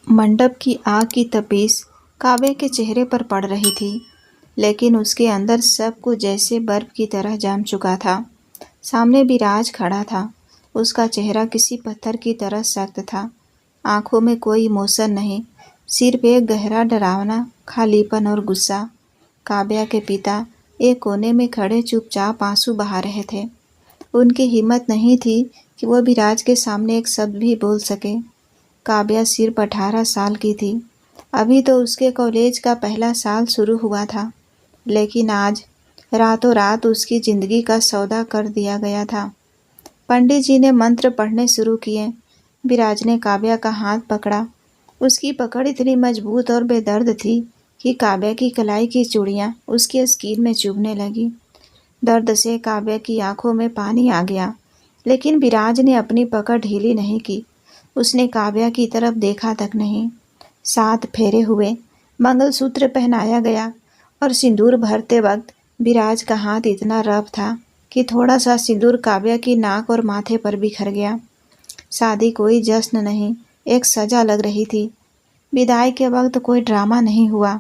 मंडप की आग की तपिश काव्या के चेहरे पर पड़ रही थी, लेकिन उसके अंदर सब कुछ जैसे बर्फ की तरह जम चुका था। सामने विराज खड़ा था। उसका चेहरा किसी पत्थर की तरह सख्त था। आंखों में कोई इमोशन नहीं, सिर्फ एक गहरा डरावना खालीपन और गुस्सा। काव्या के पिता एक कोने में खड़े चुपचाप आंसू बहा रहे थे। उनकी हिम्मत नहीं थी कि वो विराज के सामने एक शब्द भी बोल सके। काव्या सिर्फ 18 साल की थी। अभी तो उसके कॉलेज का पहला साल शुरू हुआ था, लेकिन आज रातों रात उसकी जिंदगी का सौदा कर दिया गया था। पंडित जी ने मंत्र पढ़ने शुरू किए। विराज ने काव्या का हाथ पकड़ा। उसकी पकड़ इतनी मजबूत और बेदर्द थी कि काव्या की कलाई की चूड़ियां उसकी स्किन में चुभने लगी। दर्द से काव्या की आंखों में पानी आ गया, लेकिन विराज ने अपनी पकड़ ढीली नहीं की। उसने काव्या की तरफ देखा तक नहीं। 7 फेरे हुए, मंगलसूत्र पहनाया गया और सिंदूर भरते वक्त विराज का हाथ इतना रफ था कि थोड़ा सा सिंदूर काव्या की नाक और माथे पर बिखर गया। शादी कोई जश्न नहीं, एक सजा लग रही थी। विदाई के वक्त कोई ड्रामा नहीं हुआ।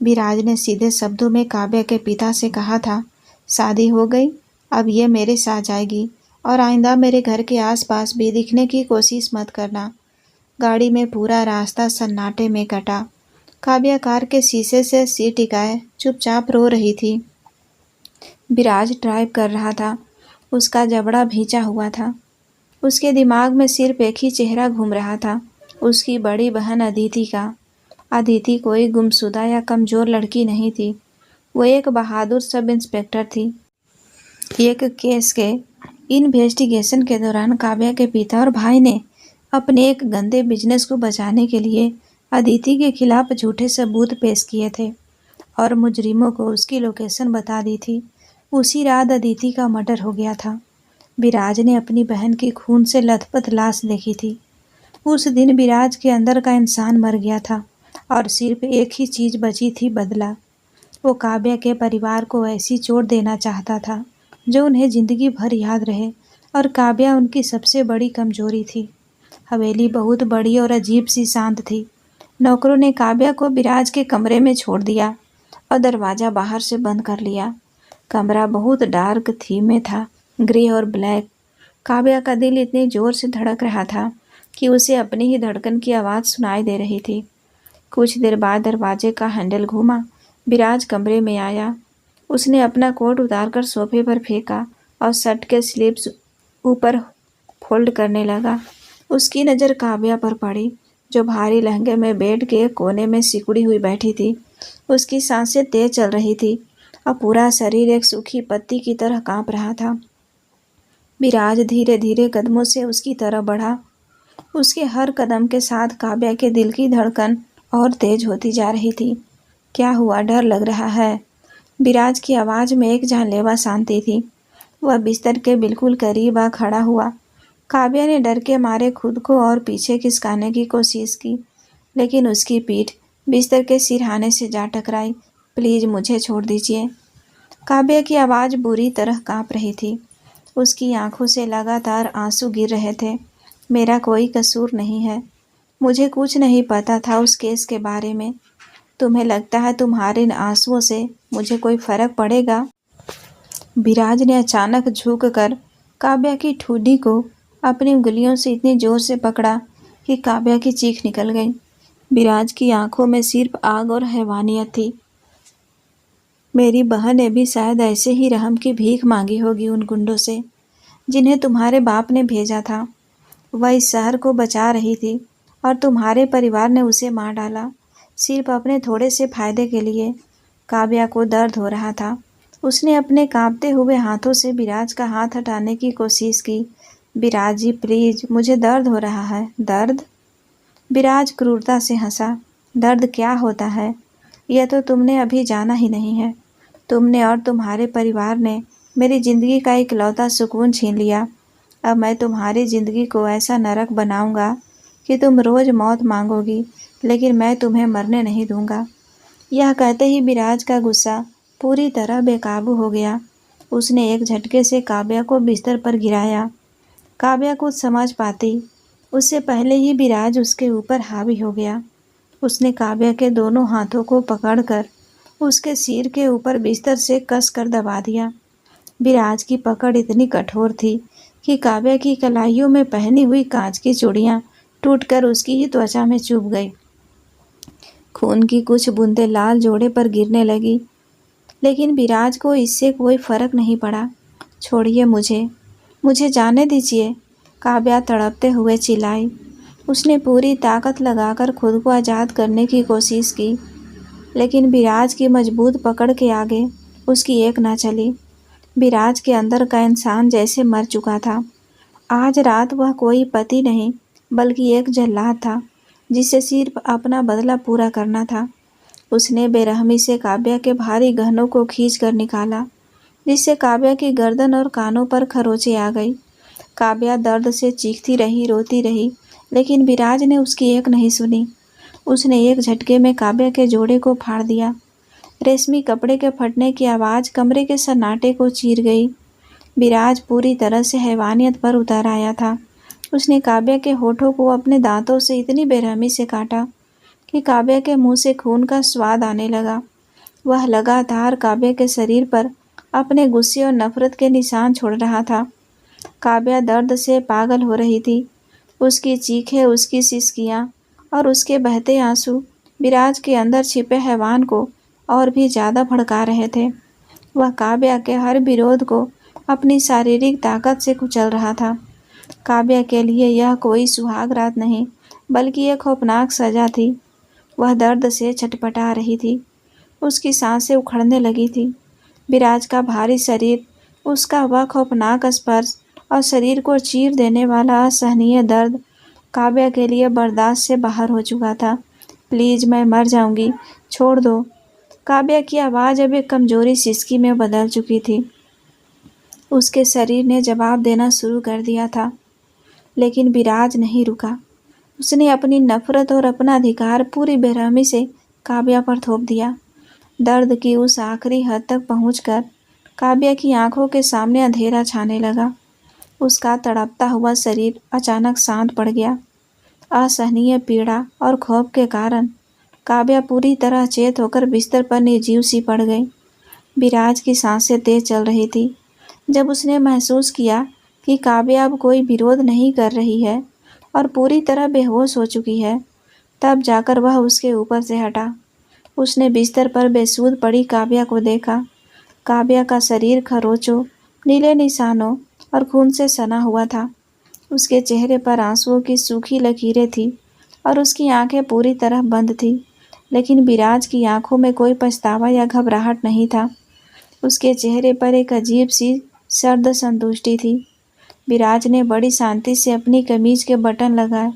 विराज ने सीधे शब्दों में काव्या के पिता से कहा था, शादी हो गई, अब ये मेरे साथ जाएगी और आइंदा मेरे घर के आसपास भी दिखने की कोशिश मत करना। गाड़ी में पूरा रास्ता सन्नाटे में कटा। काव्या कार के शीशे से सिर टिकाए चुपचाप रो रही थी। विराज ड्राइव कर रहा था। उसका जबड़ा भींचा हुआ था। उसके दिमाग में सिर्फ एक ही चेहरा घूम रहा था, उसकी बड़ी बहन अदिति का। अदिति कोई गुमशुदा या कमज़ोर लड़की नहीं थी। वो एक बहादुर सब इंस्पेक्टर थी। एक केस के इन्वेस्टिगेशन के दौरान काव्या के पिता और भाई ने अपने एक गंदे बिजनेस को बचाने के लिए अदिति के खिलाफ झूठे सबूत पेश किए थे और मुजरिमों को उसकी लोकेशन बता दी थी। उसी रात अदिति का मर्डर हो गया था। विराज ने अपनी बहन की खून से लथपथ लाश देखी थी। उस दिन विराज के अंदर का इंसान मर गया था और सिर्फ एक ही चीज बची थी, बदला। वो काव्या के परिवार को ऐसी चोट देना चाहता था जो उन्हें जिंदगी भर याद रहे, और काव्या उनकी सबसे बड़ी कमजोरी थी। हवेली बहुत बड़ी और अजीब सी शांत थी। नौकरों ने काव्या को विराज के कमरे में छोड़ दिया और दरवाज़ा बाहर से बंद कर लिया। कमरा बहुत डार्क थीम में था, ग्रे और ब्लैक। काव्या का दिल इतनी जोर से धड़क रहा था कि उसे अपनी ही धड़कन की आवाज़ सुनाई दे रही थी। कुछ देर बाद दरवाजे का हैंडल घूमा। विराज कमरे में आया। उसने अपना कोट उतारकर सोफे पर फेंका और शर्ट के स्लीव्स ऊपर फोल्ड करने लगा। उसकी नज़र काव्या पर पड़ी, जो भारी लहंगे में बेड के कोने में सिकुड़ी हुई बैठी थी। उसकी सांसें तेज चल रही थी और पूरा शरीर एक सूखी पत्ती की तरह कांप रहा था। विराज धीरे धीरे कदमों से उसकी तरफ बढ़ा। उसके हर कदम के साथ काव्या के दिल की धड़कन और तेज होती जा रही थी। क्या हुआ, डर लग रहा है? विराज की आवाज़ में एक जानलेवा शांति थी। वह बिस्तर के बिल्कुल करीब आ खड़ा हुआ। काव्या ने डर के मारे खुद को और पीछे खिसकाने की कोशिश की, लेकिन उसकी पीठ बिस्तर के सिरहाने से जा टकराई। प्लीज़ मुझे छोड़ दीजिए। काव्या की आवाज़ बुरी तरह कांप रही थी। उसकी आंखों से लगातार आंसू गिर रहे थे। मेरा कोई कसूर नहीं है। मुझे कुछ नहीं पता था उस केस के बारे में। तुम्हें लगता है तुम्हारे इन आंसुओं से मुझे कोई फर्क पड़ेगा? विराज ने अचानक झुककर काव्या की ठुड्डी को अपनी उंगलियों से इतनी जोर से पकड़ा कि काव्या की चीख निकल गई। विराज की आंखों में सिर्फ आग और हैवानियत थी। मेरी बहन ने भी शायद ऐसे ही रहम की भीख मांगी होगी उन गुंडों से जिन्हें तुम्हारे बाप ने भेजा था। वह इस शहर को बचा रही थी और तुम्हारे परिवार ने उसे मार डाला, सिर्फ अपने थोड़े से फायदे के लिए। काव्या को दर्द हो रहा था। उसने अपने कांपते हुए हाथों से विराज का हाथ हटाने की कोशिश की। विराज जी प्लीज, मुझे दर्द हो रहा है। दर्द? विराज क्रूरता से हंसा। दर्द क्या होता है यह तो तुमने अभी जाना ही नहीं है। तुमने और तुम्हारे परिवार ने मेरी जिंदगी का इकलौता सुकून छीन लिया। अब मैं तुम्हारी जिंदगी को ऐसा नरक बनाऊंगा कि तुम रोज मौत मांगोगी, लेकिन मैं तुम्हें मरने नहीं दूंगा। यह कहते ही विराज का गुस्सा पूरी तरह बेकाबू हो गया। उसने एक झटके से काव्या को बिस्तर पर गिराया। काव्या कुछ समझ पाती उससे पहले ही विराज उसके ऊपर हावी हो गया। उसने काव्या के दोनों हाथों को पकड़कर उसके सिर के ऊपर बिस्तर से कसकर दबा दिया। विराज की पकड़ इतनी कठोर थी कि काव्या की कलाइयों में पहनी हुई कांच की चूड़ियां टूटकर उसकी ही त्वचा में चुभ गई। खून की कुछ बूंदें लाल जोड़े पर गिरने लगी, लेकिन विराज को इससे कोई फर्क नहीं पड़ा। छोड़िए मुझे, मुझे जाने दीजिए, काव्या तड़पते हुए चिल्लाई। उसने पूरी ताकत लगाकर खुद को आज़ाद करने की कोशिश की, लेकिन विराज की मजबूत पकड़ के आगे उसकी एक ना चली। विराज के अंदर का इंसान जैसे मर चुका था। आज रात वह कोई पति नहीं, बल्कि एक जल्लाद था, जिसे सिर्फ अपना बदला पूरा करना था। उसने बेरहमी से काव्या के भारी गहनों को खींच कर निकाला, जिससे काव्या की गर्दन और कानों पर खरोंचें आ गई। काव्या दर्द से चीखती रही, रोती रही, लेकिन विराज ने उसकी एक नहीं सुनी। उसने एक झटके में काव्या के जोड़े को फाड़ दिया। रेशमी कपड़े के फटने की आवाज़ कमरे के सन्नाटे को चीर गई। विराज पूरी तरह से हैवानियत पर उतर आया था। उसने काव्या के होठों को अपने दांतों से इतनी बेरहमी से काटा कि काव्या के मुंह से खून का स्वाद आने लगा। वह लगातार काव्या के शरीर पर अपने गुस्से और नफरत के निशान छोड़ रहा था। काव्या दर्द से पागल हो रही थी। उसकी चीखें, उसकी सिसकियां और उसके बहते आंसू विराज के अंदर छिपे हैवान को और भी ज़्यादा भड़का रहे थे। वह काव्या के हर विरोध को अपनी शारीरिक ताकत से कुचल रहा था। काव्या के लिए यह कोई सुहाग रात नहीं, बल्कि एक खौफनाक सजा थी। वह दर्द से छटपटा रही थी। उसकी सांसें उखड़ने लगी थी। विराज का भारी शरीर, उसका वह खौफनाक स्पर्श और शरीर को चीर देने वाला असहनीय दर्द काव्या के लिए बर्दाश्त से बाहर हो चुका था। प्लीज, मैं मर जाऊंगी, छोड़ दो। काव्या की आवाज़ अब एक कमजोरी सिसकी में बदल चुकी थी। उसके शरीर ने जवाब देना शुरू कर दिया था, लेकिन विराज नहीं रुका। उसने अपनी नफरत और अपना अधिकार पूरी बेरहमी से काव्या पर थोप दिया। दर्द की उस आखिरी हद तक पहुंचकर काव्या की आंखों के सामने अंधेरा छाने लगा। उसका तड़पता हुआ शरीर अचानक शांत पड़ गया। असहनीय पीड़ा और खौफ के कारण काव्या पूरी तरह चेत होकर बिस्तर पर निर्जीव सी पड़ गई। विराज की सांसें तेज चल रही थी। जब उसने महसूस किया कि काव्या अब कोई विरोध नहीं कर रही है और पूरी तरह बेहोश हो चुकी है, तब जाकर वह उसके ऊपर से हटा। उसने बिस्तर पर बेसुध पड़ी काव्या को देखा। काव्या का शरीर खरोंचों, नीले निशानों और खून से सना हुआ था। उसके चेहरे पर आंसुओं की सूखी लकीरें थीं और उसकी आंखें पूरी तरह बंद थीं, लेकिन विराज की आंखों में कोई पछतावा या घबराहट नहीं था। उसके चेहरे पर एक अजीब सी सर्द संतुष्टि थी। विराज ने बड़ी शांति से अपनी कमीज के बटन लगाए।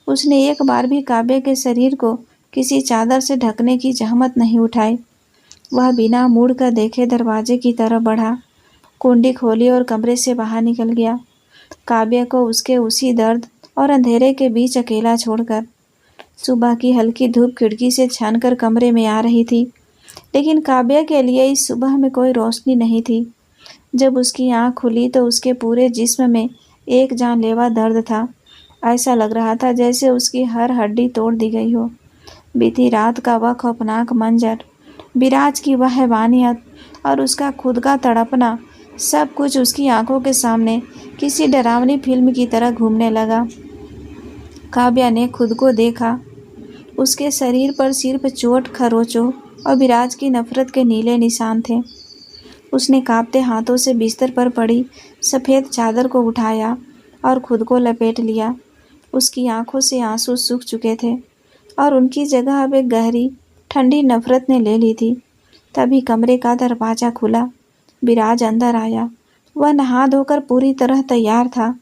उसने एक बार भी काव्या के शरीर को किसी चादर से ढकने की जहमत नहीं उठाई। वह बिना मुड़ कर देखे दरवाजे की तरफ बढ़ा, कुंडी खोली और कमरे से बाहर निकल गया, काव्या को उसके उसी दर्द और अंधेरे के बीच अकेला छोड़कर। सुबह की हल्की धूप खिड़की से छानकर कमरे में आ रही थी, लेकिन काव्या के लिए इस सुबह में कोई रोशनी नहीं थी। जब उसकी आंख खुली तो उसके पूरे जिस्म में एक जानलेवा दर्द था। ऐसा लग रहा था जैसे उसकी हर हड्डी तोड़ दी गई हो। बीती रात का वह खौफनाक मंजर, विराज की वह हैवानियत और उसका खुद का तड़पना, सब कुछ उसकी आंखों के सामने किसी डरावनी फिल्म की तरह घूमने लगा। काव्या ने खुद को देखा। उसके शरीर पर सिर्फ चोट, खरोंचों और विराज की नफरत के नीले निशान थे। उसने कांपते हाथों से बिस्तर पर पड़ी सफ़ेद चादर को उठाया और खुद को लपेट लिया। उसकी आंखों से आंसू सूख चुके थे और उनकी जगह अब एक गहरी, ठंडी नफरत ने ले ली थी। तभी कमरे का दरवाज़ा खुला। विराज अंदर आया। वह नहा धोकर पूरी तरह तैयार था।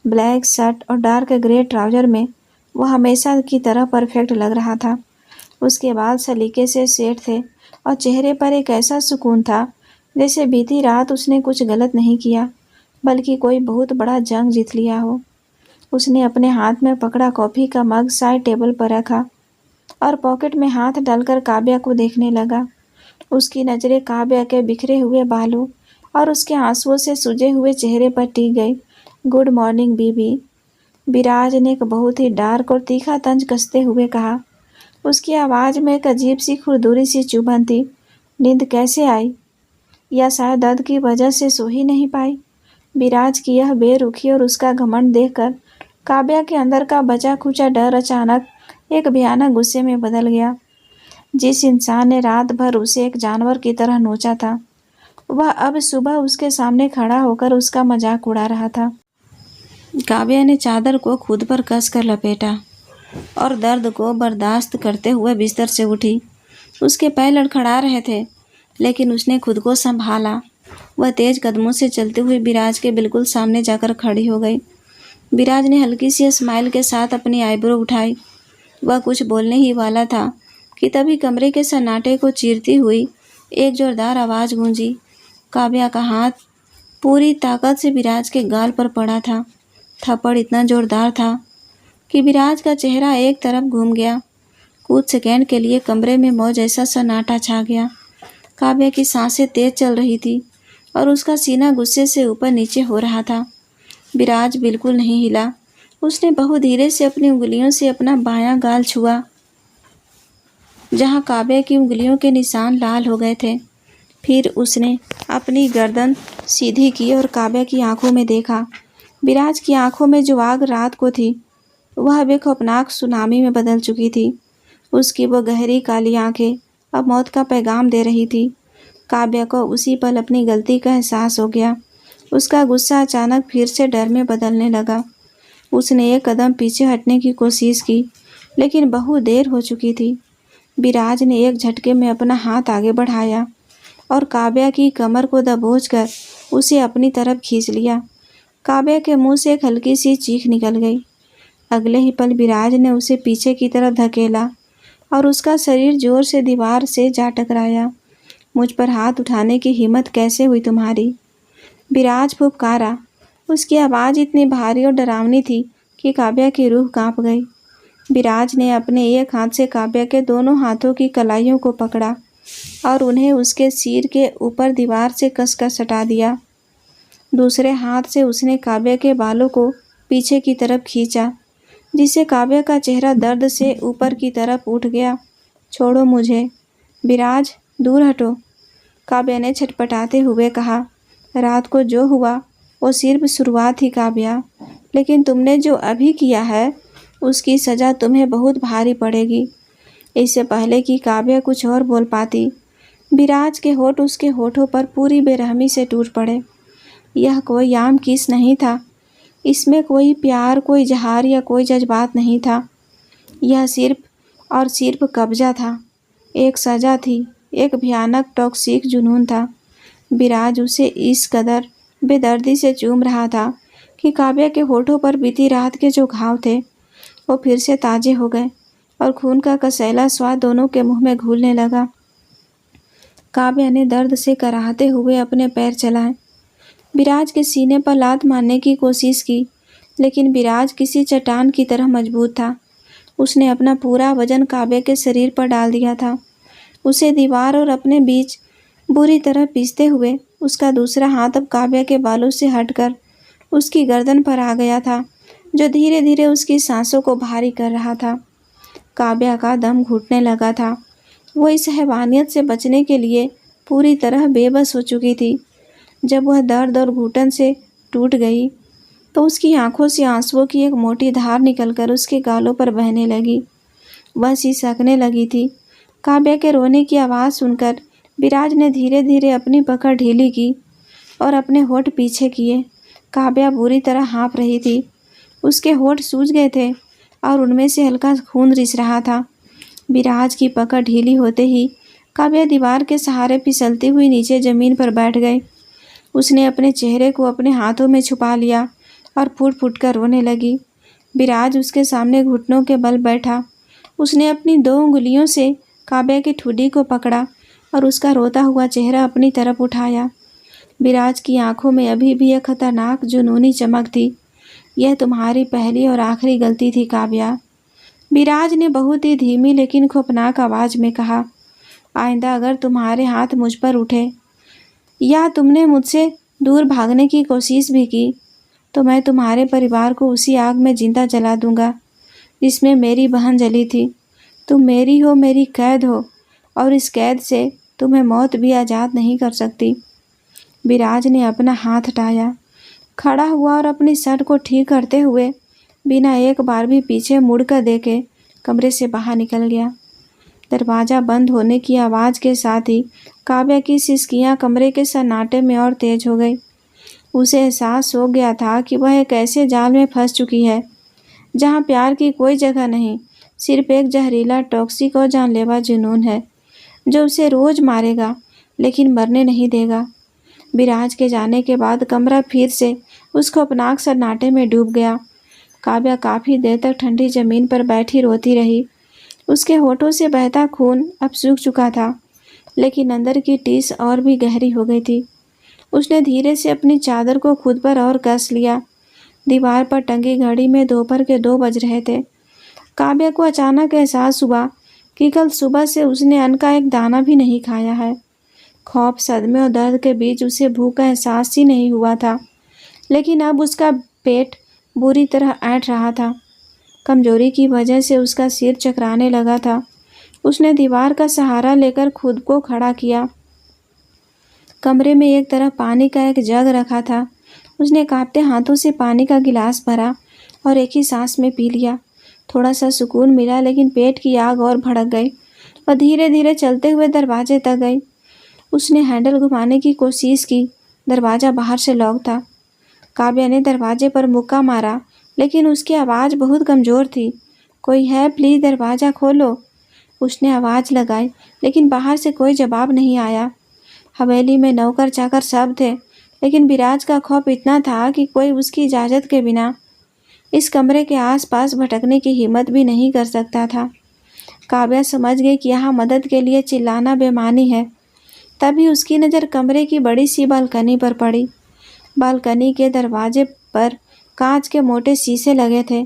ब्लैक शर्ट और डार्क ग्रे ट्राउज़र में वह हमेशा की तरह परफेक्ट लग रहा था। उसके बाल सलीके से सेट थे और चेहरे पर एक ऐसा सुकून था जैसे बीती रात उसने कुछ गलत नहीं किया, बल्कि कोई बहुत बड़ा जंग जीत लिया हो। उसने अपने हाथ में पकड़ा कॉफ़ी का मग साइड टेबल पर रखा और पॉकेट में हाथ डालकर काव्या को देखने लगा। उसकी नज़रें काव्या के बिखरे हुए बालों और उसके आंसुओं से सूजे हुए चेहरे पर टिक गई। गुड मॉर्निंग बीबी, विराज ने एक बहुत ही डार्क और तीखा तंज कसते हुए कहा। उसकी आवाज़ में एक अजीब सी खुरदुरी सी चुभन थी। नींद कैसे आई? या शायद दर्द की वजह से सो ही नहीं पाई? विराज की यह बेरुखी और उसका घमंड देखकर काव्या के अंदर का बचा खुचा डर अचानक एक भयानक गुस्से में बदल गया। जिस इंसान ने रात भर उसे एक जानवर की तरह नोचा था, वह अब सुबह उसके सामने खड़ा होकर उसका मजाक उड़ा रहा था। काव्या ने चादर को खुद पर कसकर लपेटा और दर्द को बर्दाश्त करते हुए बिस्तर से उठी। उसके पैर लड़खड़ा रहे थे, लेकिन उसने खुद को संभाला। वह तेज कदमों से चलते हुए विराज के बिल्कुल सामने जाकर खड़ी हो गई। विराज ने हल्की सी स्माइल के साथ अपनी आईब्रो उठाई। वह कुछ बोलने ही वाला था कि तभी कमरे के सन्नाटे को चीरती हुई एक जोरदार आवाज़ गूंजी। काव्या का हाथ पूरी ताकत से विराज के गाल पर पड़ा था। थप्पड़ इतना जोरदार था कि विराज का चेहरा एक तरफ घूम गया। कुछ सेकंड के लिए कमरे में मौज जैसा सन्नाटा छा गया। काव्या की सांसें तेज चल रही थी और उसका सीना गुस्से से ऊपर नीचे हो रहा था। विराज बिल्कुल नहीं हिला। उसने बहुत धीरे से अपनी उंगलियों से अपना बायां गाल छुआ, जहां काव्या की उंगलियों के निशान लाल हो गए थे। फिर उसने अपनी गर्दन सीधी की और काव्या की आंखों में देखा। विराज की आंखों में जो आग रात को थी, वह अब एक खौफनाक सुनामी में बदल चुकी थी। उसकी वो गहरी काली आंखें अब मौत का पैगाम दे रही थी। काव्या को उसी पल अपनी गलती का एहसास हो गया। उसका गुस्सा अचानक फिर से डर में बदलने लगा। उसने एक कदम पीछे हटने की कोशिश की, लेकिन बहुत देर हो चुकी थी। विराज ने एक झटके में अपना हाथ आगे बढ़ाया और काव्या की कमर को दबोचकर उसे अपनी तरफ खींच लिया। काव्या के मुंह से एक हल्की सी चीख निकल गई। अगले ही पल विराज ने उसे पीछे की तरफ धकेला और उसका शरीर जोर से दीवार से जा टकराया। मुझ पर हाथ उठाने की हिम्मत कैसे हुई तुम्हारी? विराज फुफकारा। उसकी आवाज़ इतनी भारी और डरावनी थी कि काव्या की रूह कांप गई। विराज ने अपने एक हाथ से काव्या के दोनों हाथों की कलाइयों को पकड़ा और उन्हें उसके सिर के ऊपर दीवार से कसकर सटा दिया। दूसरे हाथ से उसने काव्या के बालों को पीछे की तरफ खींचा, जिससे काव्या का चेहरा दर्द से ऊपर की तरफ उठ गया। छोड़ो मुझे विराज, दूर हटो, काव्या ने छटपटाते हुए कहा। रात को जो हुआ वो सिर्फ शुरुआत ही काव्या, लेकिन तुमने जो अभी किया है उसकी सज़ा तुम्हें बहुत भारी पड़ेगी। इससे पहले कि काव्या कुछ और बोल पाती, विराज के होठ उसके होठों पर पूरी बेरहमी से टूट पड़े। यह कोई आम किस नहीं था। इसमें कोई प्यार, कोई इजहार या कोई जज्बात नहीं था। यह सिर्फ और सिर्फ कब्जा था, एक सज़ा थी, एक भयानक टॉक्सिक जुनून था। विराज उसे इस कदर बेदर्दी से चूम रहा था कि काव्या के होठों पर बीती रात के जो घाव थे वो फिर से ताजे हो गए और खून का कसैला स्वाद दोनों के मुंह में घुलने लगा। काव्या ने दर्द से कराहते हुए अपने पैर चलाए। विराज के सीने पर लात मारने की कोशिश की, लेकिन विराज किसी चट्टान की तरह मजबूत था। उसने अपना पूरा वजन काव्या के शरीर पर डाल दिया था। उसे दीवार और अपने बीच बुरी तरह पीसते हुए उसका दूसरा हाथ अब काव्या के बालों से हटकर उसकी गर्दन पर आ गया था, जो धीरे धीरे उसकी सांसों को भारी कर रहा था। काव्या का दम घुटने लगा था। वो इस हैवानियत से बचने के लिए पूरी तरह बेबस हो चुकी थी। जब वह दर्द और घुटन से टूट गई तो उसकी आंखों से आंसुओं की एक मोटी धार निकलकर उसके गालों पर बहने लगी। वह सिसकने लगी थी। काव्या के रोने की आवाज़ सुनकर विराज ने धीरे धीरे अपनी पकड़ ढीली की और अपने होठ पीछे किए। काव्या बुरी तरह हाँफ रही थी। उसके होठ सूज गए थे और उनमें से हल्का खून रिस रहा था। विराज की पकड़ ढीली होते ही काव्या दीवार के सहारे फिसलती हुई नीचे ज़मीन पर बैठ गई। उसने अपने चेहरे को अपने हाथों में छुपा लिया और फूट फूट कर रोने लगी। विराज उसके सामने घुटनों के बल बैठा। उसने अपनी 2 उंगलियों से काव्या की ठुड्डी को पकड़ा और उसका रोता हुआ चेहरा अपनी तरफ उठाया। विराज की आंखों में अभी भी एक खतरनाक जुनूनी चमक थी। यह तुम्हारी पहली और आखिरी गलती थी काव्या, विराज ने बहुत ही धीमी लेकिन खौफनाक आवाज़ में कहा। आइंदा अगर तुम्हारे हाथ मुझ पर उठे या तुमने मुझसे दूर भागने की कोशिश भी की तो मैं तुम्हारे परिवार को उसी आग में जिंदा जला दूंगा जिसमें मेरी बहन जली थी। तुम मेरी हो, मेरी कैद हो, और इस कैद से तुम्हें मौत भी आज़ाद नहीं कर सकती। विराज ने अपना हाथ हटाया, खड़ा हुआ और अपनी शर्ट को ठीक करते हुए बिना एक बार भी पीछे मुड़कर देखे कमरे से बाहर निकल गया। दरवाज़ा बंद होने की आवाज़ के साथ ही काव्या की सिसकियाँ कमरे के सन्नाटे में और तेज हो गई। उसे एहसास हो गया था कि वह एक ऐसे जाल में फंस चुकी है जहाँ प्यार की कोई जगह नहीं, सिर्फ एक जहरीला, टॉक्सिक और जानलेवा जुनून है जो उसे रोज़ मारेगा लेकिन मरने नहीं देगा। विराज के जाने के बाद कमरा फिर से उस खौफनाक सन्नाटे में डूब गया। काव्या काफ़ी देर तक ठंडी ज़मीन पर बैठी रोती रही। उसके होठों से बहता खून अब सूख चुका था, लेकिन अंदर की टीस और भी गहरी हो गई थी। उसने धीरे से अपनी चादर को खुद पर और कस लिया। दीवार पर टंगी घड़ी में दोपहर के 2 बज रहे थे। काव्या को अचानक एहसास हुआ कि कल सुबह से उसने अन्न का एक दाना भी नहीं खाया है। खौफ, सदमे और दर्द के बीच उसे भूख का एहसास ही नहीं हुआ था, लेकिन अब उसका पेट बुरी तरह ऐंठ रहा था। कमजोरी की वजह से उसका सिर चकराने लगा था। उसने दीवार का सहारा लेकर खुद को खड़ा किया। कमरे में एक तरफ पानी का एक जग रखा था। उसने कांपते हाथों से पानी का गिलास भरा और एक ही सांस में पी लिया। थोड़ा सा सुकून मिला, लेकिन पेट की आग और भड़क गई। वह धीरे धीरे चलते हुए दरवाजे तक गई। उसने हैंडल घुमाने की कोशिश की। दरवाज़ा बाहर से लॉक था। काव्या ने दरवाजे पर मुक्का मारा, लेकिन उसकी आवाज़ बहुत कमज़ोर थी। कोई है? प्लीज़ दरवाज़ा खोलो। उसने आवाज़ लगाई, लेकिन बाहर से कोई जवाब नहीं आया। हवेली में नौकर चाकर सब थे, लेकिन विराज का खौफ इतना था कि कोई उसकी इजाज़त के बिना इस कमरे के आसपास भटकने की हिम्मत भी नहीं कर सकता था। काव्या समझ गई कि यहाँ मदद के लिए चिल्लाना बेमानी है। तभी उसकी नज़र कमरे की बड़ी सी बालकनी पर पड़ी। बालकनी के दरवाजे पर कांच के मोटे शीशे लगे थे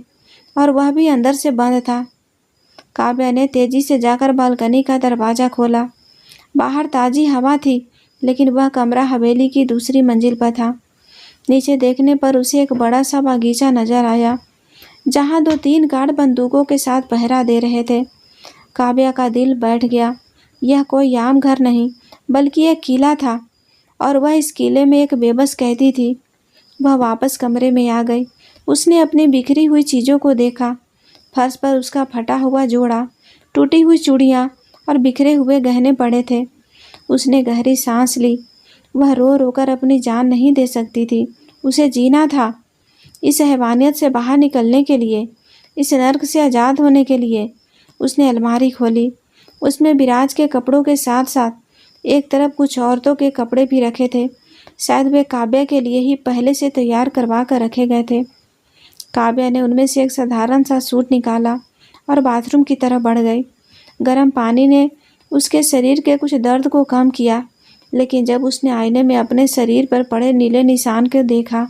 और वह भी अंदर से बंद था। काव्या ने तेजी से जाकर बालकनी का दरवाज़ा खोला। बाहर ताज़ी हवा थी, लेकिन वह कमरा हवेली की दूसरी मंजिल पर था। नीचे देखने पर उसे एक बड़ा सा बागीचा नजर आया, जहाँ 2-3 गार्ड बंदूकों के साथ पहरा दे रहे थे। काव्या का दिल बैठ गया। यह कोई आम घर नहीं, बल्कि एक किला था, और वह इस किले में एक बेबस कैदी थी। वह वापस कमरे में आ गई। उसने अपनी बिखरी हुई चीज़ों को देखा। फर्श पर उसका फटा हुआ जोड़ा, टूटी हुई चूड़ियाँ और बिखरे हुए गहने पड़े थे। उसने गहरी सांस ली। वह रो रोकर अपनी जान नहीं दे सकती थी। उसे जीना था। इस हैवानियत से बाहर निकलने के लिए, इस नर्क से आज़ाद होने के लिए। उसने अलमारी खोली। उसमें विराज के कपड़ों के साथ साथ एक तरफ कुछ औरतों के कपड़े भी रखे थे। शायद वे काव्या के लिए ही पहले से तैयार करवा कर रखे गए थे। काव्या ने उनमें से एक साधारण सा सूट निकाला और बाथरूम की तरफ बढ़ गई। गर्म पानी ने उसके शरीर के कुछ दर्द को कम किया, लेकिन जब उसने आईने में अपने शरीर पर पड़े नीले निशान को देखा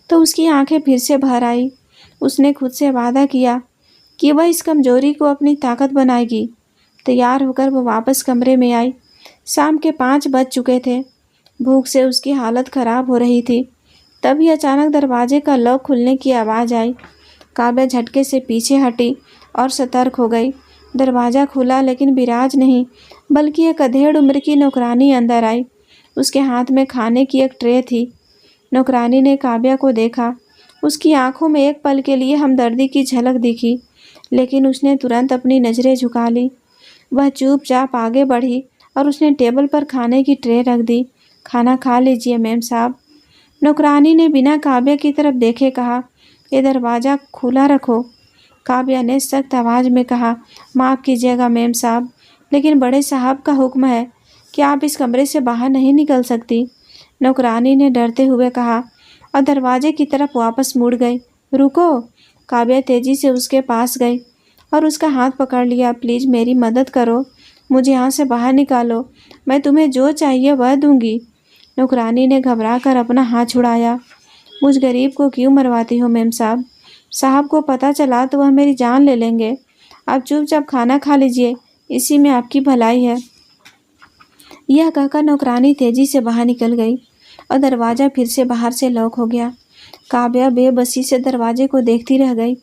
तो उसकी आंखें फिर से भर आई। उसने खुद से वादा किया कि वह इस कमजोरी को अपनी ताकत बनाएगी। तैयार होकर वो वापस कमरे में आई। शाम के 5 बज चुके थे। भूख से उसकी हालत खराब हो रही थी। तभी अचानक दरवाजे का लॉक खुलने की आवाज़ आई। काव्या झटके से पीछे हटी और सतर्क हो गई। दरवाज़ा खुला, लेकिन विराज नहीं, बल्कि एक अधेड़ उम्र की नौकरानी अंदर आई। उसके हाथ में खाने की एक ट्रे थी। नौकरानी ने काव्या को देखा। उसकी आंखों में एक पल के लिए हमदर्दी की झलक दिखी, लेकिन उसने तुरंत अपनी नज़रें झुका ली। वह चुपचाप आगे बढ़ी और उसने टेबल पर खाने की ट्रे रख दी। खाना खा लीजिए मैम साहब। नौकरानी ने बिना काव्या की तरफ देखे कहा, ये दरवाज़ा खुला रखो। काव्या ने सख्त आवाज़ में कहा, माफ़ कीजिएगा मैम साहब, लेकिन बड़े साहब का हुक्म है कि आप इस कमरे से बाहर नहीं निकल सकती। नौकरानी ने डरते हुए कहा और दरवाजे की तरफ वापस मुड़ गई। रुको। काव्या तेज़ी से उसके पास गई और उसका हाथ पकड़ लिया। प्लीज़ मेरी मदद करो, मुझे यहाँ से बाहर निकालो। मैं तुम्हें जो चाहिए वह दूंगी। नौकरानी ने घबरा कर अपना हाथ छुड़ाया। मुझ गरीब को क्यों मरवाती हो मैम साहब? साहब को पता चला तो वह मेरी जान ले लेंगे। आप चुपचाप खाना खा लीजिए, इसी में आपकी भलाई है। यह कहकर नौकरानी तेज़ी से बाहर निकल गई और दरवाज़ा फिर से बाहर से लॉक हो गया। काव्या बेबसी से दरवाजे को देखती रह गई।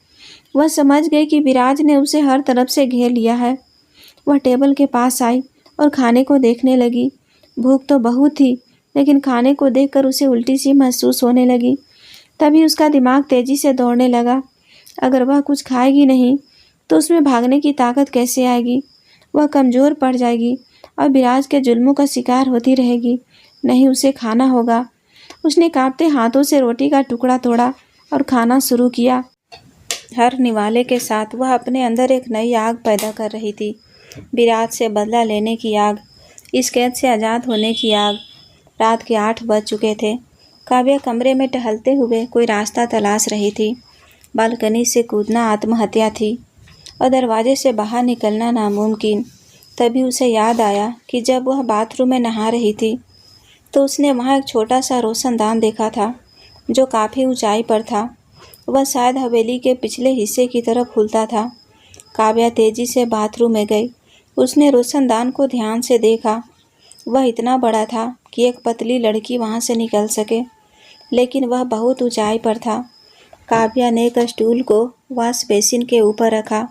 वह समझ गई कि विराज ने उसे हर तरफ से घेर लिया है। वह टेबल के पास आई और खाने को देखने लगी। भूख तो बहुत थी, लेकिन खाने को देखकर उसे उल्टी सी महसूस होने लगी। तभी उसका दिमाग तेजी से दौड़ने लगा। अगर वह कुछ खाएगी नहीं तो उसमें भागने की ताकत कैसे आएगी? वह कमज़ोर पड़ जाएगी और विराज के जुल्मों का शिकार होती रहेगी। नहीं, उसे खाना होगा। उसने कांपते हाथों से रोटी का टुकड़ा तोड़ा और खाना शुरू किया। हर निवाले के साथ वह अपने अंदर एक नई आग पैदा कर रही थी। विराज से बदला लेने की आग, इस कैद से आज़ाद होने की आग। रात के 8 बज चुके थे। काव्या कमरे में टहलते हुए कोई रास्ता तलाश रही थी। बालकनी से कूदना आत्महत्या थी और दरवाजे से बाहर निकलना नामुमकिन। तभी उसे याद आया कि जब वह बाथरूम में नहा रही थी तो उसने वहाँ एक छोटा सा रोशनदान देखा था जो काफ़ी ऊंचाई पर था। वह शायद हवेली के पिछले हिस्से की तरफ खुलता था। काव्या तेजी से बाथरूम में गई। उसने रोशनदान को ध्यान से देखा। वह इतना बड़ा था कि एक पतली लड़की वहाँ से निकल सके, लेकिन वह बहुत ऊंचाई पर था। काव्या ने एक स्टूल को वॉश बेसिन के ऊपर रखा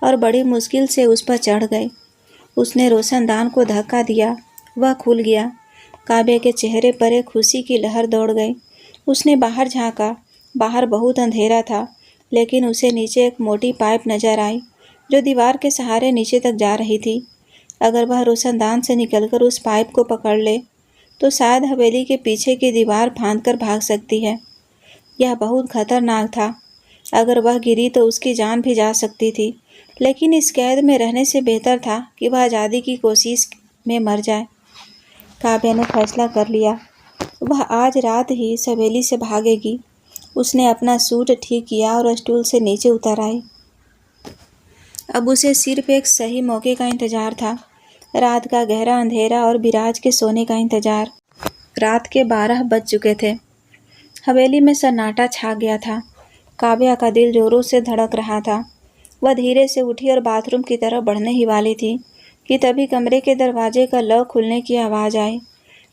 और बड़ी मुश्किल से उस पर चढ़ गई। उसने रोशनदान को धक्का दिया। वह खुल गया। काव्या के चेहरे पर एक खुशी की लहर दौड़ गई। उसने बाहर झांका। बाहर बहुत अंधेरा था, लेकिन उसे नीचे एक मोटी पाइप नजर आई जो दीवार के सहारे नीचे तक जा रही थी। अगर वह रोशनदान से निकलकर उस पाइप को पकड़ ले तो शायद हवेली के पीछे की दीवार फांदकर भाग सकती है। यह बहुत खतरनाक था। अगर वह गिरी तो उसकी जान भी जा सकती थी, लेकिन इस कैद में रहने से बेहतर था कि वह आज़ादी की कोशिश में मर जाए। काव्या ने फैसला कर लिया। वह आज रात ही इस हवेली से भागेगी। उसने अपना सूट ठीक किया और स्टूल से नीचे उतर आई। अब उसे सिर्फ एक सही मौके का इंतजार था। रात का गहरा अंधेरा और विराज के सोने का इंतजार। रात के 12 बज चुके थे। हवेली में सन्नाटा छा गया था। काव्या का दिल जोरों से धड़क रहा था। वह धीरे से उठी और बाथरूम की तरफ बढ़ने ही वाली थी कि तभी कमरे के दरवाजे का लॉक खुलने की आवाज़ आई।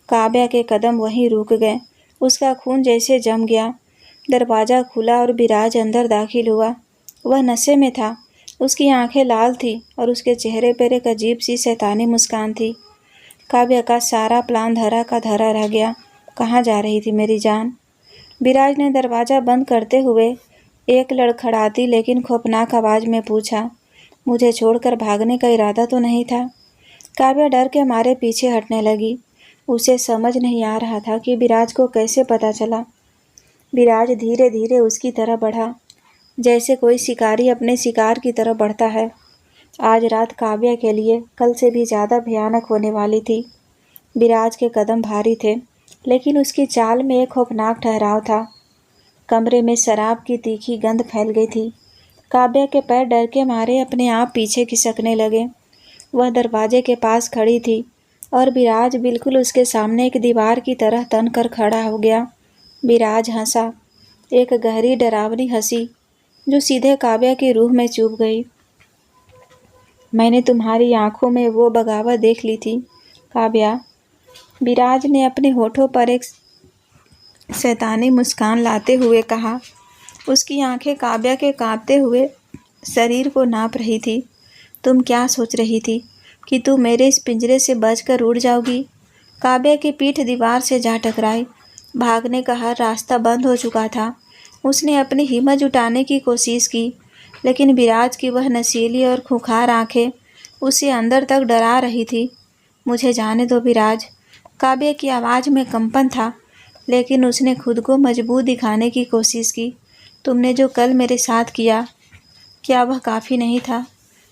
काव्या के कदम वहीं रुक गए। उसका खून जैसे जम गया। दरवाज़ा खुला और विराज अंदर दाखिल हुआ। वह नशे में था। उसकी आंखें लाल थीं और उसके चेहरे पर एक अजीब सी शैतानी मुस्कान थी। काव्या का सारा प्लान धरा का धरा रह गया। कहाँ जा रही थी मेरी जान? विराज ने दरवाज़ा बंद करते हुए एक लड़खड़ाती लेकिन खौफनाक आवाज़ में पूछा। मुझे छोड़कर भागने का इरादा तो नहीं था? काव्या डर के मारे पीछे हटने लगी। उसे समझ नहीं आ रहा था कि विराज को कैसे पता चला। विराज धीरे धीरे उसकी तरफ बढ़ा, जैसे कोई शिकारी अपने शिकार की तरफ बढ़ता है। आज रात काव्या के लिए कल से भी ज़्यादा भयानक होने वाली थी। विराज के कदम भारी थे, लेकिन उसकी चाल में एक खौफनाक ठहराव था। कमरे में शराब की तीखी गंध फैल गई थी। काव्या के पैर डर के मारे अपने आप पीछे खिसकने लगे। वह दरवाजे के पास खड़ी थी और विराज बिल्कुल उसके सामने एक दीवार की तरह तन कर खड़ा हो गया। विराज हंसा, एक गहरी डरावनी हंसी जो सीधे काव्या की रूह में चुभ गई। मैंने तुम्हारी आंखों में वो बगावत देख ली थी काव्या। विराज ने अपने होठों पर एक शैतानी मुस्कान लाते हुए कहा। उसकी आंखें काव्या के कांपते हुए शरीर को नाप रही थी। तुम क्या सोच रही थी कि तुम मेरे इस पिंजरे से बचकर उड़ जाओगी? काव्या की पीठ दीवार से जा टकराई। भागने का हर रास्ता बंद हो चुका था। उसने अपनी हिम्मत जुटाने की कोशिश की, लेकिन विराज की वह नशीली और खूंखार आंखें उसे अंदर तक डरा रही थी। मुझे जाने दो विराज। काव्या की आवाज़ में कंपन था, लेकिन उसने खुद को मजबूत दिखाने की कोशिश की। तुमने जो कल मेरे साथ किया, क्या वह काफ़ी नहीं था?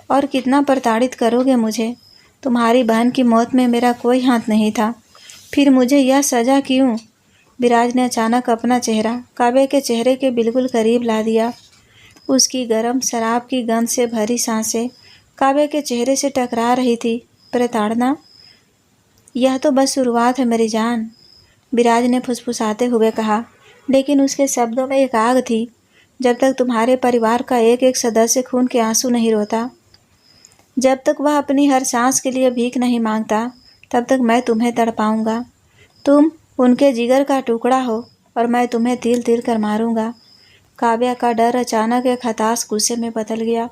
और कितना प्रताड़ित करोगे मुझे? तुम्हारी बहन की मौत में मेरा कोई हाथ नहीं था। फिर मुझे यह सज़ा क्यों? विराज ने अचानक अपना चेहरा काव्या के चेहरे के बिल्कुल करीब ला दिया। उसकी गर्म शराब की गंध से भरी सांसें काव्या के चेहरे से टकरा रही थी। प्रताड़ना? यह तो बस शुरुआत है मेरी जान, विराज ने फुसफुसाते हुए कहा, लेकिन उसके शब्दों में एक आग थी। जब तक तुम्हारे परिवार का एक एक सदस्य खून के आंसू नहीं रोता, जब तक वह अपनी हर सांस के लिए भीख नहीं मांगता, तब तक मैं तुम्हें तड़पाऊंगा। तुम उनके जिगर का टुकड़ा हो। और मैं तुम्हें तिल तिल कर मारूंगा। काव्या का डर अचानक एक हताश गुस्से में बदल गया।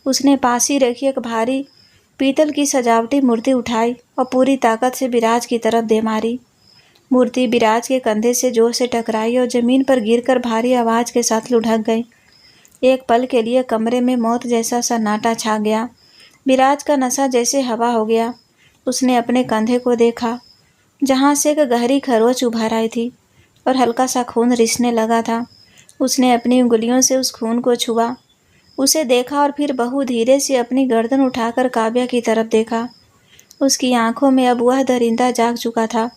उसने पास ही रखी एक भारी पीतल की सजावटी मूर्ति उठाई और पूरी ताकत से विराज की तरफ दे मारी। मूर्ति विराज के कंधे से जोर से टकराई और जमीन पर गिरकर भारी आवाज के साथ लुढ़क गई। एक पल के लिए कमरे में मौत जैसा सन्नाटा छा गया। विराज का नशा जैसे हवा हो गया। उसने अपने कंधे को देखा, जहाँ से एक गहरी खरोच उभर आई थी और हल्का सा खून रिसने लगा था। उसने अपनी उंगलियों से उस खून को छुआ, उसे देखा और फिर बहु धीरे से अपनी गर्दन उठाकर काव्या की तरफ देखा। उसकी आंखों में अब वह दरिंदा जाग चुका था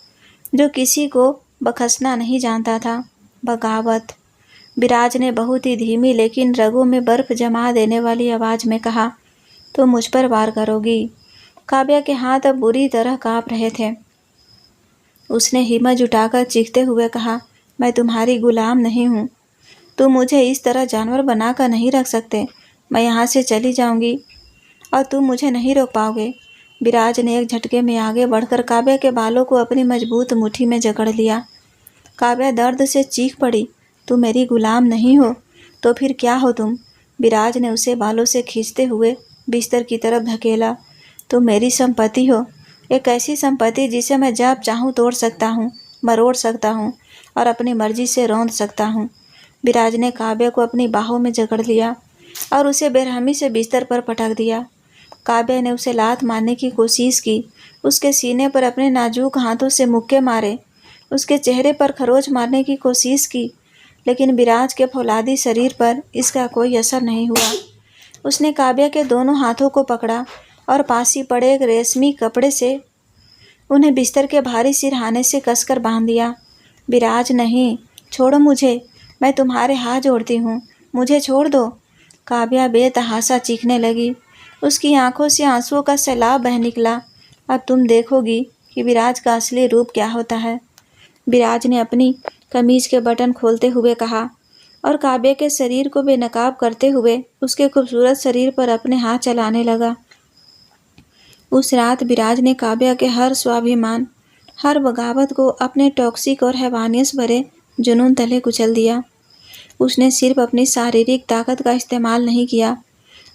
जो किसी को बखसना नहीं जानता था, बगावत। विराज ने बहुत ही धीमी लेकिन रगों में बर्फ जमा देने वाली आवाज में कहा, तो मुझ पर वार करोगी? काव्या के हाथ अब बुरी तरह कांप रहे थे। उसने हिम्मत जुटाकर चीखते हुए कहा, मैं तुम्हारी गुलाम नहीं हूँ। तुम मुझे इस तरह जानवर बनाकर नहीं रख सकते। मैं यहाँ से चली जाऊँगी और तुम मुझे नहीं रोक पाओगे। विराज ने एक झटके में आगे बढ़कर काव्या के बालों को अपनी मजबूत मुट्ठी में जकड़ लिया। काव्या दर्द से चीख पड़ी, तुम मेरी गुलाम नहीं हो तो फिर क्या हो तुम? विराज ने उसे बालों से खींचते हुए बिस्तर की तरफ धकेला। तुम मेरी संपत्ति हो, एक ऐसी संपत्ति जिसे मैं जब चाहूँ तोड़ सकता हूँ, मरोड़ सकता हूँ और अपनी मर्जी से रौंद सकता हूँ। विराज ने काव्या को अपनी बाहों में जकड़ लिया और उसे बेरहमी से बिस्तर पर पटक दिया। काव्या ने उसे लात मारने की कोशिश की, उसके सीने पर अपने नाजुक हाथों से मुक्के मारे, उसके चेहरे पर खरोच मारने की कोशिश की, लेकिन विराज के फौलादी शरीर पर इसका कोई असर नहीं हुआ। उसने काव्या के दोनों हाथों को पकड़ा और पास ही पड़े एक रेशमी कपड़े से उन्हें बिस्तर के भारी सिरहाने से कसकर बांध दिया। विराज, नहीं, छोड़ो मुझे, मैं तुम्हारे हाथ जोड़ती हूँ, मुझे छोड़ दो। काव्या बेतहाशा चीखने लगी। उसकी आंखों से आंसुओं का सैलाब बह निकला। अब तुम देखोगी कि विराज का असली रूप क्या होता है। विराज ने अपनी कमीज के बटन खोलते हुए कहा और काव्या के शरीर को बेनकाब करते हुए उसके खूबसूरत शरीर पर अपने हाथ चलाने लगा। उस रात विराज ने काव्या के हर स्वाभिमान, हर बगावत को अपने टॉक्सिक और हैवानियत भरे जुनून तले कुचल दिया। उसने सिर्फ अपनी शारीरिक ताकत का इस्तेमाल नहीं किया,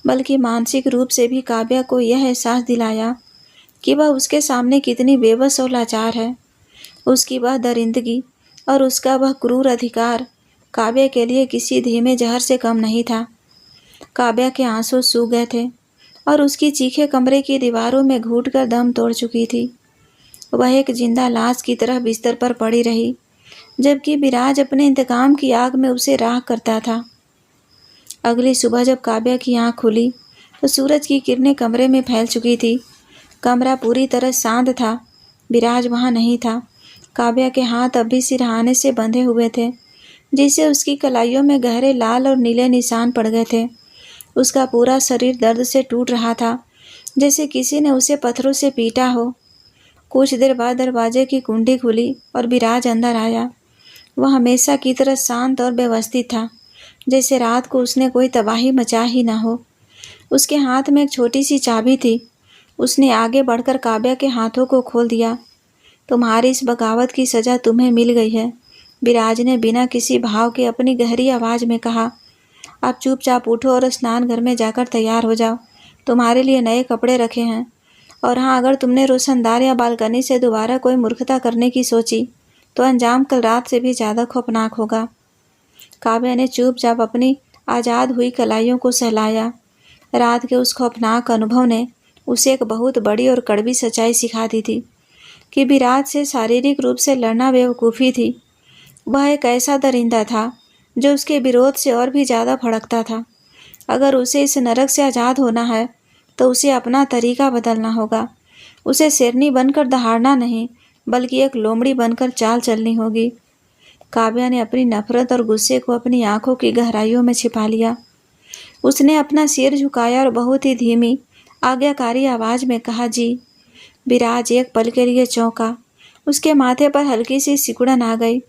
बल्कि मानसिक रूप से भी काव्या को यह एहसास दिलाया कि वह उसके सामने कितनी बेबस और लाचार है। उसकी वह दरिंदगी और उसका वह क्रूर अधिकार काव्या के लिए किसी धीमे जहर से कम नहीं था। काव्या के आंसू सूख गए थे और उसकी चीखें कमरे की दीवारों में घुटकर दम तोड़ चुकी थी। वह एक जिंदा लाश की तरह बिस्तर पर पड़ी रही, जबकि विराज अपने इंतकाम की आग में उसे राख करता था। अगली सुबह जब काव्या की आंख खुली तो सूरज की किरणें कमरे में फैल चुकी थी। कमरा पूरी तरह शांत था। विराज वहाँ नहीं था। काव्या के हाथ अभी सिरहाने से बंधे हुए थे, जिससे उसकी कलाइयों में गहरे लाल और नीले निशान पड़ गए थे। उसका पूरा शरीर दर्द से टूट रहा था, जैसे किसी ने उसे पत्थरों से पीटा हो। कुछ देर बाद दरवाजे की कुंडी खुली और विराज अंदर आया। वह हमेशा की तरह शांत और व्यवस्थित था, जैसे रात को उसने कोई तबाही मचा ही ना हो। उसके हाथ में एक छोटी सी चाबी थी। उसने आगे बढ़कर काव्या के हाथों को खोल दिया। तुम्हारी इस बगावत की सज़ा तुम्हें मिल गई है, विराज ने बिना किसी भाव के अपनी गहरी आवाज़ में कहा। अब चुपचाप उठो और स्नान घर में जाकर तैयार हो जाओ। तुम्हारे लिए नए कपड़े रखे हैं। और हाँ, अगर तुमने रोशनदान या बालकनी से दोबारा कोई मूर्खता करने की सोची तो अंजाम कल रात से भी ज़्यादा खौफनाक होगा। काव्या ने चुपचाप अपनी आज़ाद हुई कलाइयों को सहलाया। रात के उस खौफनाक अनुभव ने उसे एक बहुत बड़ी और कड़वी सच्चाई सिखा दी थी कि विराज से शारीरिक रूप से लड़ना बेवकूफ़ी थी। वह एक ऐसा दरिंदा था जो उसके विरोध से और भी ज़्यादा भड़कता था। अगर उसे इस नरक से आज़ाद होना है तो उसे अपना तरीका बदलना होगा। उसे शेरनी बनकर दहाड़ना नहीं, बल्कि एक लोमड़ी बनकर चाल चलनी होगी। काव्या ने अपनी नफरत और गुस्से को अपनी आंखों की गहराइयों में छिपा लिया। उसने अपना सिर झुकाया और बहुत ही धीमी आज्ञाकारी आवाज में कहा, जी। विराज एक पल के लिए चौंका। उसके माथे पर हल्की सी सिकुड़न आ गई।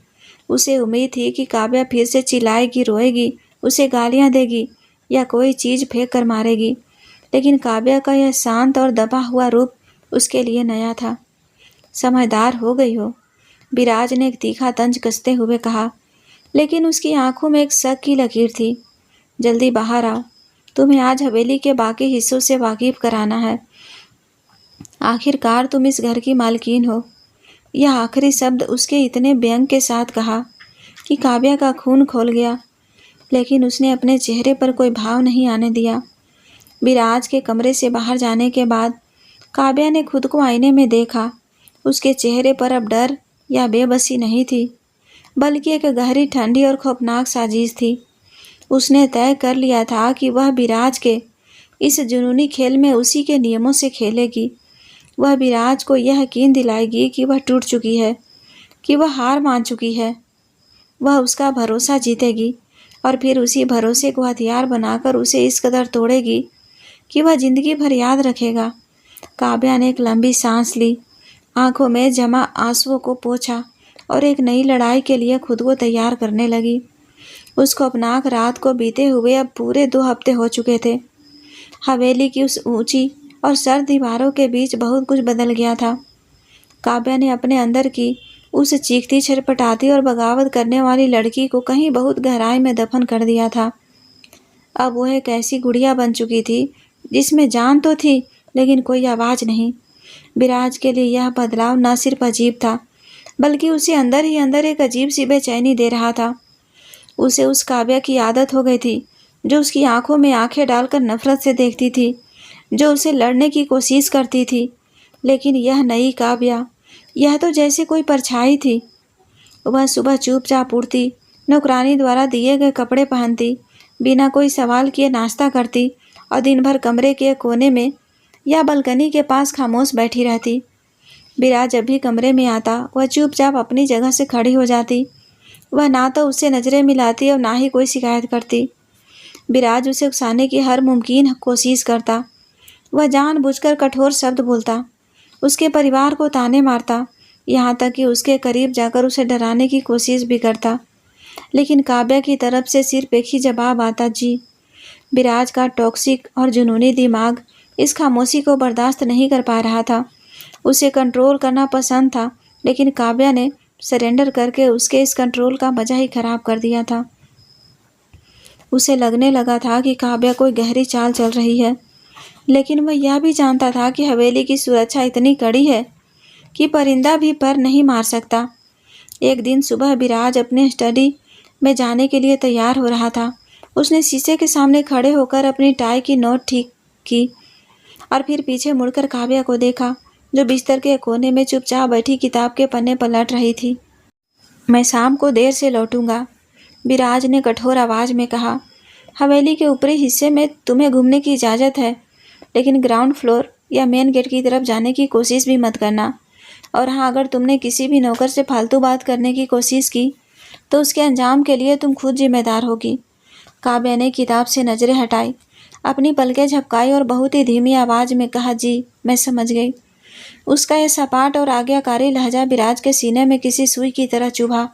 उसे उम्मीद थी कि काव्या फिर से चिल्लाएगी, रोएगी, उसे गालियां देगी या कोई चीज़ फेंक कर मारेगी, लेकिन काव्या का यह शांत और दबा हुआ रूप उसके लिए नया था। समझदार हो गई हो, विराज ने एक तीखा तंज कसते हुए कहा। लेकिन उसकी आंखों में एक शक की लकीर थी। जल्दी बाहर आओ, तुम्हें आज हवेली के बाकी हिस्सों से वाकिफ कराना है। आखिरकार तुम इस घर की मालकिन हो। यह आखिरी शब्द उसके इतने व्यंग के साथ कहा कि काव्या का खून खौल गया, लेकिन उसने अपने चेहरे पर कोई भाव नहीं आने दिया। विराज के कमरे से बाहर जाने के बाद काव्या ने खुद को आईने में देखा। उसके चेहरे पर अब डर या बेबसी नहीं थी, बल्कि एक गहरी, ठंडी और खौफनाक साजिश थी। उसने तय कर लिया था कि वह विराज के इस जुनूनी खेल में उसी के नियमों से खेलेगी। वह विराज को यह यकीन दिलाएगी कि वह टूट चुकी है, कि वह हार मान चुकी है। वह उसका भरोसा जीतेगी और फिर उसी भरोसे को हथियार बनाकर उसे इस कदर तोड़ेगी कि वह जिंदगी भर याद रखेगा। काव्या ने एक लंबी सांस ली, आंखों में जमा आंसुओं को पोंछा और एक नई लड़ाई के लिए खुद को तैयार करने लगी। उस खौफनाक रात को बीते हुए अब पूरे 2 हफ्ते हो चुके थे। हवेली की उस ऊंची और सर्द दीवारों के बीच बहुत कुछ बदल गया था। काव्या ने अपने अंदर की उस चीखती, छटपटाती और बगावत करने वाली लड़की को कहीं बहुत गहराई में दफन कर दिया था। अब वह एक ऐसी गुड़िया बन चुकी थी जिसमें जान तो थी, लेकिन कोई आवाज़ नहीं। विराज के लिए यह बदलाव न सिर्फ अजीब था, बल्कि उसे अंदर ही अंदर एक अजीब सी बेचैनी दे रहा था। उसे उस काव्या की आदत हो गई थी जो उसकी आंखों में आंखें डालकर नफरत से देखती थी, जो उसे लड़ने की कोशिश करती थी। लेकिन यह नई काव्या, यह तो जैसे कोई परछाई थी। वह सुबह चुपचाप उठती, नौकरानी द्वारा दिए गए कपड़े पहनती, बिना कोई सवाल किए नाश्ता करती और दिन भर कमरे के कोने में या बालकनी के पास खामोश बैठी रहती। विराज जब भी कमरे में आता, वह चुपचाप अपनी जगह से खड़ी हो जाती। वह ना तो उससे नजरें मिलाती और ना ही कोई शिकायत करती। विराज उसे उकसाने की हर मुमकिन कोशिश करता। वह जानबूझकर कठोर शब्द बोलता, उसके परिवार को ताने मारता, यहाँ तक कि उसके करीब जाकर उसे डराने की कोशिश भी करता। लेकिन काव्या की तरफ से सिर्फ एक ही जवाब आता, जी। विराज का टॉक्सिक और जुनूनी दिमाग इस खामोशी को बर्दाश्त नहीं कर पा रहा था। उसे कंट्रोल करना पसंद था, लेकिन काव्या ने सरेंडर करके उसके इस कंट्रोल का मजा ही खराब कर दिया था। उसे लगने लगा था कि काव्या कोई गहरी चाल चल रही है, लेकिन वह यह भी जानता था कि हवेली की सुरक्षा इतनी कड़ी है कि परिंदा भी पर नहीं मार सकता। एक दिन सुबह विराज अपने स्टडी में जाने के लिए तैयार हो रहा था। उसने शीशे के सामने खड़े होकर अपनी टाई की नोट ठीक की और फिर पीछे मुड़कर काव्या को देखा, जो बिस्तर के कोने में चुपचाप बैठी किताब के पन्ने पलट रही थी। मैं शाम को देर से लौटूंगा, विराज ने कठोर आवाज़ में कहा। हवेली के ऊपरी हिस्से में तुम्हें घूमने की इजाज़त है, लेकिन ग्राउंड फ्लोर या मेन गेट की तरफ जाने की कोशिश भी मत करना। और हाँ, अगर तुमने किसी भी नौकर से फालतू बात करने की कोशिश की तो उसके अंजाम के लिए तुम खुद जिम्मेदार होगी। काव्या ने किताब से नज़रें हटाई, अपनी पलकें झपकाई और बहुत ही धीमी आवाज़ में कहा, जी मैं समझ गई। उसका यह सपाट और आज्ञाकारी लहजा विराज के सीने में किसी सुई की तरह चुभा।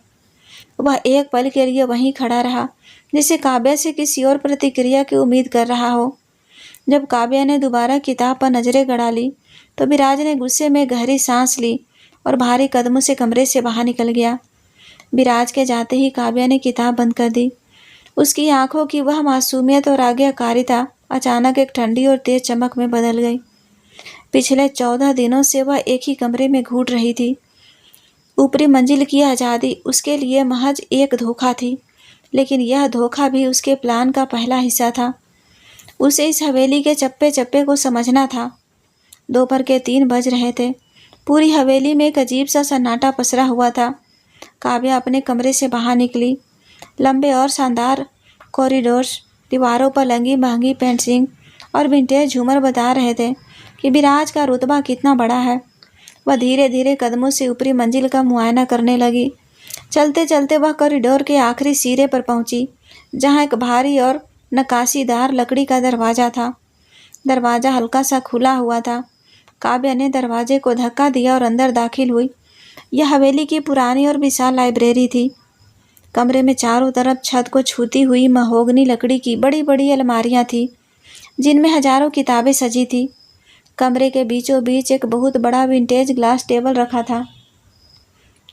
वह एक पल के लिए वहीं खड़ा रहा, जैसे काव्या से किसी और प्रतिक्रिया की उम्मीद कर रहा हो। जब काव्या ने दोबारा किताब पर नजरें गड़ा ली तो विराज ने गुस्से में गहरी सांस ली और भारी कदमों से कमरे से बाहर निकल गया। विराज के जाते ही काव्या ने किताब बंद कर दी। उसकी आंखों की वह मासूमियत और आज्ञाकारिता अचानक एक ठंडी और तेज चमक में बदल गई। पिछले 14 दिनों से वह एक ही कमरे में घूट रही थी। ऊपरी मंजिल की आज़ादी उसके लिए महज एक धोखा थी, लेकिन यह धोखा भी उसके प्लान का पहला हिस्सा था। उसे इस हवेली के चप्पे चप्पे को समझना था। दोपहर के 3 बज रहे थे। पूरी हवेली में एक अजीब सा सन्नाटा पसरा हुआ था। काव्या अपने कमरे से बाहर निकली। लंबे और शानदार कॉरिडोर्स, दीवारों पर लगी महंगी पेंटिंग और विंटेज झूमर बता रहे थे कि विराज का रुतबा कितना बड़ा है। वह धीरे धीरे कदमों से ऊपरी मंजिल का मुआयना करने लगी। चलते चलते वह कॉरिडोर के आखिरी सिरे पर पहुंची, जहां एक भारी और नक्काशीदार लकड़ी का दरवाज़ा था। दरवाज़ा हल्का सा खुला हुआ था। काव्या ने दरवाजे को धक्का दिया और अंदर दाखिल हुई। यह हवेली की पुरानी और विशाल लाइब्रेरी थी। कमरे में चारों तरफ छत को छूती हुई महोगनी लकड़ी की बड़ी बड़ी अलमारियां थीं, जिनमें हजारों किताबें सजी थी। कमरे के बीचों बीच एक बहुत बड़ा विंटेज ग्लास टेबल रखा था,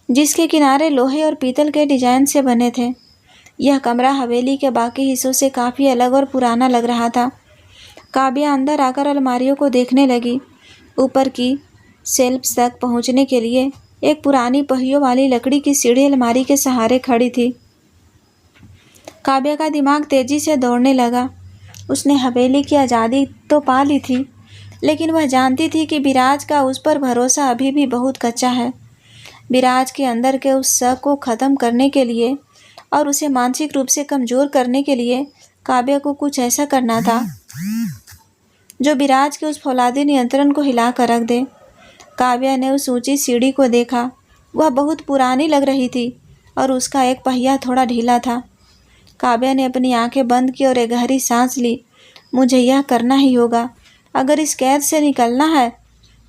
जिसके किनारे लोहे और पीतल के डिजाइन से बने थे। यह कमरा हवेली के बाकी हिस्सों से काफ़ी अलग और पुराना लग रहा था। काव्या अंदर आकर अलमारियों को देखने लगी। ऊपर की शेल्फ्स तक पहुंचने के लिए एक पुरानी पहियों वाली लकड़ी की सीढ़ी अलमारी के सहारे खड़ी थी। काव्या का दिमाग तेजी से दौड़ने लगा। उसने हवेली की आज़ादी तो पा ली थी, लेकिन वह जानती थी कि विराज का उस पर भरोसा अभी भी बहुत कच्चा है। विराज के अंदर के उस शक को ख़त्म करने के लिए और उसे मानसिक रूप से कमज़ोर करने के लिए काव्या को कुछ ऐसा करना था जो विराज के उस फौलादी नियंत्रण को हिला कर रख दे। काव्या ने उस ऊंची सीढ़ी को देखा। वह बहुत पुरानी लग रही थी और उसका एक पहिया थोड़ा ढीला था। काव्या ने अपनी आंखें बंद की और एक गहरी सांस ली। मुझे यह करना ही होगा। अगर इस कैद से निकलना है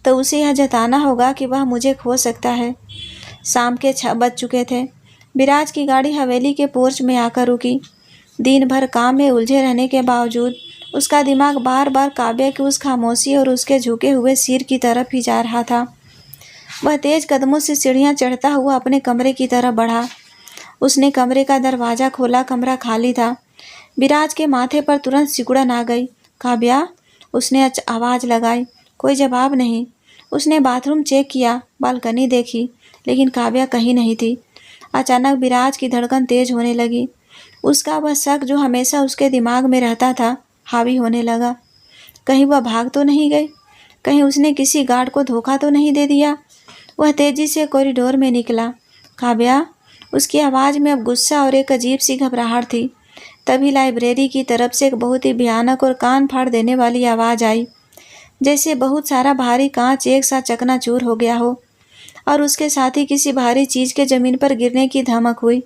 तो उसे यह जताना होगा कि वह मुझे खो सकता है। शाम के 6 बज चुके थे। विराज की गाड़ी हवेली के पोर्च में आकर रुकी। दिन भर काम में उलझे रहने के बावजूद उसका दिमाग बार बार काव्या की उस खामोशी और उसके झुके हुए सिर की तरफ ही जा रहा था। वह तेज कदमों से सीढ़ियाँ चढ़ता हुआ अपने कमरे की तरफ बढ़ा। उसने कमरे का दरवाज़ा खोला। कमरा खाली था। विराज के माथे पर तुरंत सिकुड़न आ गई। काव्या, उसने आवाज़ लगाई। कोई जवाब नहीं। उसने बाथरूम चेक किया, बालकनी देखी, लेकिन काव्या कहीं नहीं थी। अचानक विराज की धड़कन तेज होने लगी। उसका वह शक जो हमेशा उसके दिमाग में रहता था हावी होने लगा। कहीं वह भाग तो नहीं गई? कहीं उसने किसी गार्ड को धोखा तो नहीं दे दिया? वह तेजी से कॉरिडोर में निकला। काव्या, उसकी आवाज़ में अब गुस्सा और एक अजीब सी घबराहट थी। तभी लाइब्रेरी की तरफ से एक बहुत ही भयानक और कान फाड़ देने वाली आवाज़ आई, जैसे बहुत सारा भारी कांच एक साथ चकनाचूर हो गया हो और उसके साथ ही किसी भारी चीज़ के ज़मीन पर गिरने की धमक हुई।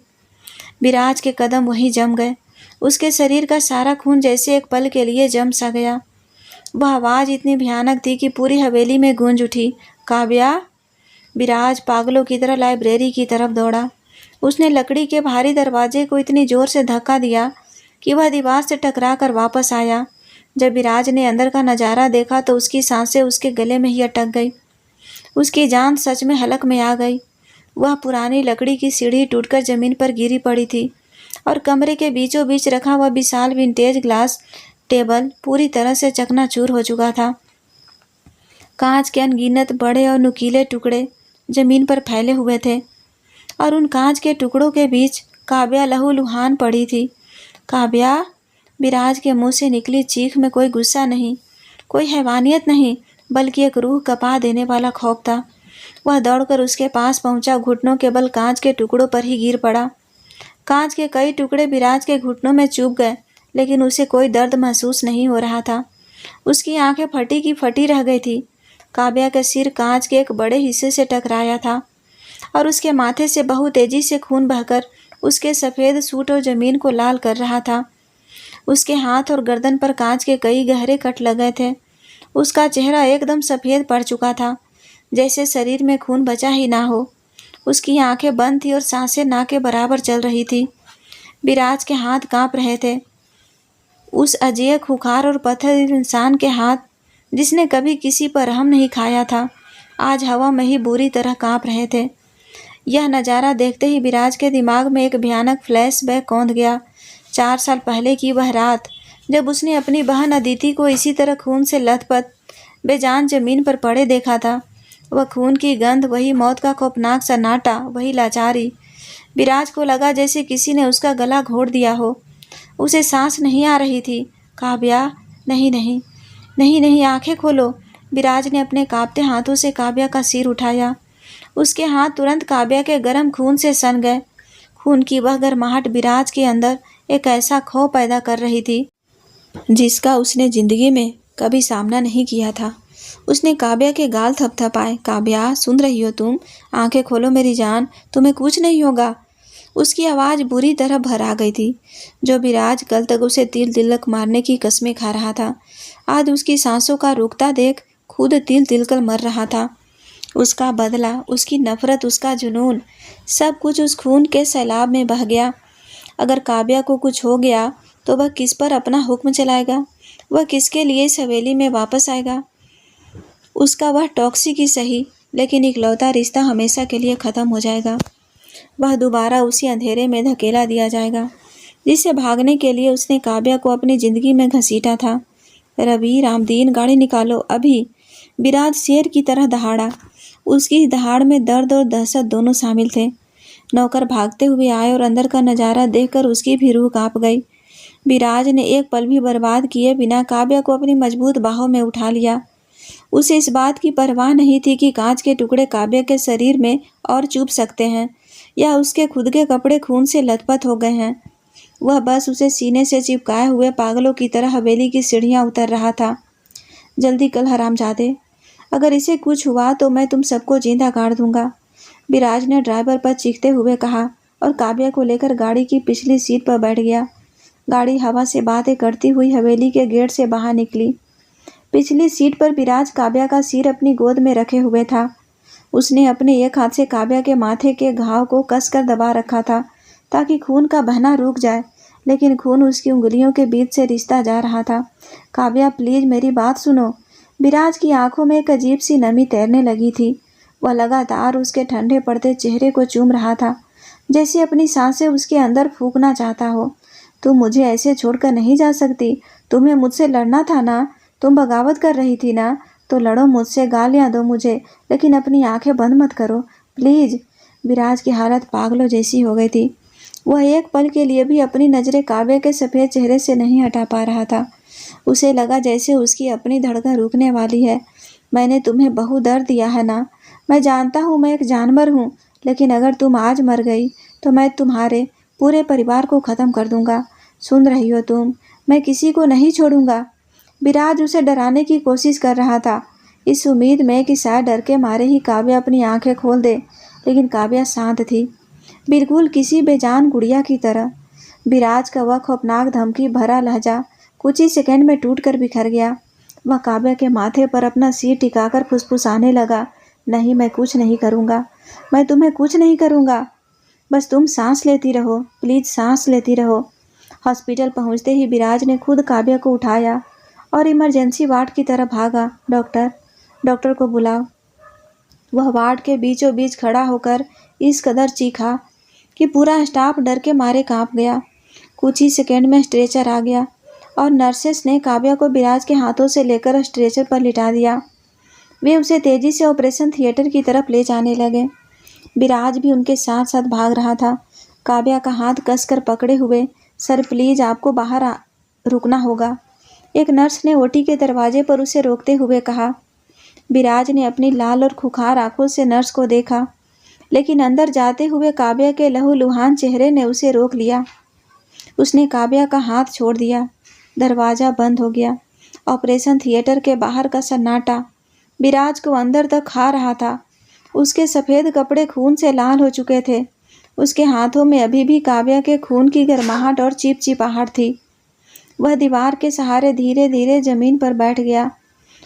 विराज के कदम वहीं जम गए। उसके शरीर का सारा खून जैसे एक पल के लिए जम सा गया। वह आवाज़ इतनी भयानक थी कि पूरी हवेली में गूंज उठी। काव्या! विराज पागलों की तरह लाइब्रेरी की तरफ दौड़ा। उसने लकड़ी के भारी दरवाजे को इतनी ज़ोर से धक्का दिया कि वह दीवार से टकरा कर वापस आया। जब विराज ने अंदर का नज़ारा देखा तो उसकी सांसें उसके गले में ही अटक गई। उसकी जान सच में हलक में आ गई। वह पुरानी लकड़ी की सीढ़ी टूटकर ज़मीन पर गिरी पड़ी थी और कमरे के बीचों बीच रखा हुआ विशाल विंटेज ग्लास टेबल पूरी तरह से चकनाचूर हो चुका था। कांच के अनगिनत बड़े और नुकीले टुकड़े ज़मीन पर फैले हुए थे और उन कांच के टुकड़ों के बीच काव्या लहूलुहान पड़ी थी। काव्या! विराज के मुंह से निकली चीख में कोई गुस्सा नहीं, कोई हैवानियत नहीं, बल्कि एक रूह कपा देने वाला खौफ था। वह दौड़कर उसके पास पहुंचा। घुटनों के बल कांच के टुकड़ों पर ही गिर पड़ा। कांच के कई टुकड़े विराज के घुटनों में चुभ गए, लेकिन उसे कोई दर्द महसूस नहीं हो रहा था। उसकी आंखें फटी की फटी रह गई थी। काव्या का सिर कांच के एक बड़े हिस्से से टकराया था और उसके माथे से बहुत तेजी से खून बहकर उसके सफ़ेद सूट और ज़मीन को लाल कर रहा था। उसके हाथ और गर्दन पर कांच के कई गहरे कट लगे थे। उसका चेहरा एकदम सफ़ेद पड़ चुका था, जैसे शरीर में खून बचा ही ना हो। उसकी आंखें बंद थी और सांसें ना के बराबर चल रही थी। विराज के हाथ कांप रहे थे। उस अजय खुखार और पत्थर इंसान के हाथ, जिसने कभी किसी पर रहम नहीं खाया था, आज हवा में ही बुरी तरह कांप रहे थे। यह नज़ारा देखते ही विराज के दिमाग में एक भयानक फ्लैशबैक कौंध गया। 4 साल पहले की वह रात, जब उसने अपनी बहन अदिति को इसी तरह खून से लथपथ बेजान ज़मीन पर पड़े देखा था। वह खून की गंध, वही मौत का खौफनाक सन्नाटा, वही लाचारी। विराज को लगा जैसे किसी ने उसका गला घोट दिया हो। उसे सांस नहीं आ रही थी। काव्या! नहीं नहीं नहीं नहीं, आंखें खोलो। विराज ने अपने कांपते हाथों से काव्या का सिर उठाया। उसके हाथ तुरंत काव्या के गर्म खून से सन गए। खून की वह गर्माहट विराज के अंदर एक ऐसा खौफ पैदा कर रही थी जिसका उसने जिंदगी में कभी सामना नहीं किया था। उसने काव्या के गाल थपथपाए। काव्या, सुन रही हो तुम? आंखें खोलो मेरी जान, तुम्हें कुछ नहीं होगा। उसकी आवाज़ बुरी तरह भर आ गई थी। जो विराज कल तक उसे तिल तिलक मारने की कस्में खा रहा था, आज उसकी सांसों का रुकता देख खुद तिल तिल कर मर रहा था। उसका बदला, उसकी नफरत, उसका जुनून, सब कुछ उस खून के सैलाब में बह गया। अगर काव्या को कुछ हो गया तो वह किस पर अपना हुक्म चलाएगा? वह किसके लिए इस हवेली में वापस आएगा? उसका वह टॉक्सिक ही सही, लेकिन इकलौता रिश्ता हमेशा के लिए ख़त्म हो जाएगा। वह दोबारा उसी अंधेरे में धकेला दिया जाएगा। जिससे भागने के लिए उसने काव्या को अपनी जिंदगी में घसीटा था। रवि, रामदीन, गाड़ी निकालो अभी। विराज शेर की तरह दहाड़ा। उसकी दहाड़ में दर्द और दहशत दोनों शामिल थे। नौकर भागते हुए आए और अंदर का नज़ारा देखकर उसकी भी रूह कांप गई। विराज ने एक पल भी बर्बाद किए बिना काव्या को अपनी मजबूत बाहों में उठा लिया। उसे इस बात की परवाह नहीं थी कि कांच के टुकड़े काव्या के शरीर में और चुभ सकते हैं या उसके खुद के कपड़े खून से लथपथ हो गए हैं। वह बस उसे सीने से चिपकाए हुए पागलों की तरह हवेली की सीढ़ियां उतर रहा था। जल्दी कल हरामजादे, अगर इसे कुछ हुआ तो मैं तुम सबको जिंदा गाड़ दूंगा, विराज ने ड्राइवर पर चीखते हुए कहा और काव्या को लेकर गाड़ी की पिछली सीट पर बैठ गया। गाड़ी हवा से बातें करती हुई हवेली के गेट से बाहर निकली। पिछली सीट पर विराज काव्या का सिर अपनी गोद में रखे हुए था। उसने अपने एक हाथ से काव्या के माथे के घाव को कसकर दबा रखा था ताकि खून का बहना रुक जाए, लेकिन खून उसकी उंगलियों के बीच से रिसता जा रहा था। काव्या, प्लीज मेरी बात सुनो। विराज की आंखों में एक अजीब सी नमी तैरने लगी थी। वह लगातार उसके ठंडे पड़ते चेहरे को चूम रहा था, जैसे अपनी सांसें उसके अंदर फूंकना चाहता हो। तुम मुझे ऐसे छोड़कर नहीं जा सकती। तुम्हें मुझसे लड़ना था ना, तुम बगावत कर रही थी ना, तो लड़ो मुझसे, गालियां दो मुझे, लेकिन अपनी आंखें बंद मत करो प्लीज। विराज की हालत पागलों जैसी हो गई थी। वह एक पल के लिए भी अपनी नजरें काव्या के सफ़ेद चेहरे से नहीं हटा पा रहा था। उसे लगा जैसे उसकी अपनी धड़कन रुकने वाली है। मैंने तुम्हें बहुत दर्द दिया है ना, मैं जानता हूँ मैं एक जानवर हूँ, लेकिन अगर तुम आज मर गई तो मैं तुम्हारे पूरे परिवार को ख़त्म कर दूंगा। सुन रही हो तुम? मैं किसी को नहीं छोड़ूंगा। विराज उसे डराने की कोशिश कर रहा था, इस उम्मीद में कि शायद डर के मारे ही काव्या अपनी आंखें खोल दे, लेकिन काव्या शांत थी, बिल्कुल किसी बेजान गुड़िया की तरह। विराज का वह खौफनाक धमकी भरा लहजा कुछ ही सेकंड में टूट कर बिखर गया। वह काव्या के माथे पर अपना सिर टिकाकर फुसफुसाने लगा, नहीं, मैं कुछ नहीं करूँगा, मैं तुम्हें कुछ नहीं करूँगा, बस तुम सांस लेती रहो, प्लीज़ सांस लेती रहो। हॉस्पिटल पहुंचते ही विराज ने खुद काव्या को उठाया और इमरजेंसी वार्ड की तरफ भागा। डॉक्टर को बुलाओ। वह वार्ड के बीचों बीच खड़ा होकर इस कदर चीखा कि पूरा स्टाफ डर के मारे कांप गया। कुछ ही सेकंड में स्ट्रेचर आ गया और नर्सेस ने काव्या को विराज के हाथों से लेकर स्ट्रेचर पर लिटा दिया। वे उसे तेजी से ऑपरेशन थिएटर की तरफ ले जाने लगे। विराज भी उनके साथ साथ भाग रहा था, काव्या का हाथ कसकर पकड़े हुए। सर प्लीज, आपको बाहर रुकना होगा, एक नर्स ने ओटी के दरवाजे पर उसे रोकते हुए कहा। विराज ने अपनी लाल और खुखार आंखों से नर्स को देखा, लेकिन अंदर जाते हुए काव्या के लहूलुहान चेहरे ने उसे रोक लिया। उसने काव्या का हाथ छोड़ दिया। दरवाज़ा बंद हो गया। ऑपरेशन थिएटर के बाहर का सन्नाटा विराज को अंदर तक खा रहा था। उसके सफ़ेद कपड़े खून से लाल हो चुके थे। उसके हाथों में अभी भी काव्या के खून की गर्माहट और चिपचिपाहट थी। वह दीवार के सहारे धीरे धीरे जमीन पर बैठ गया।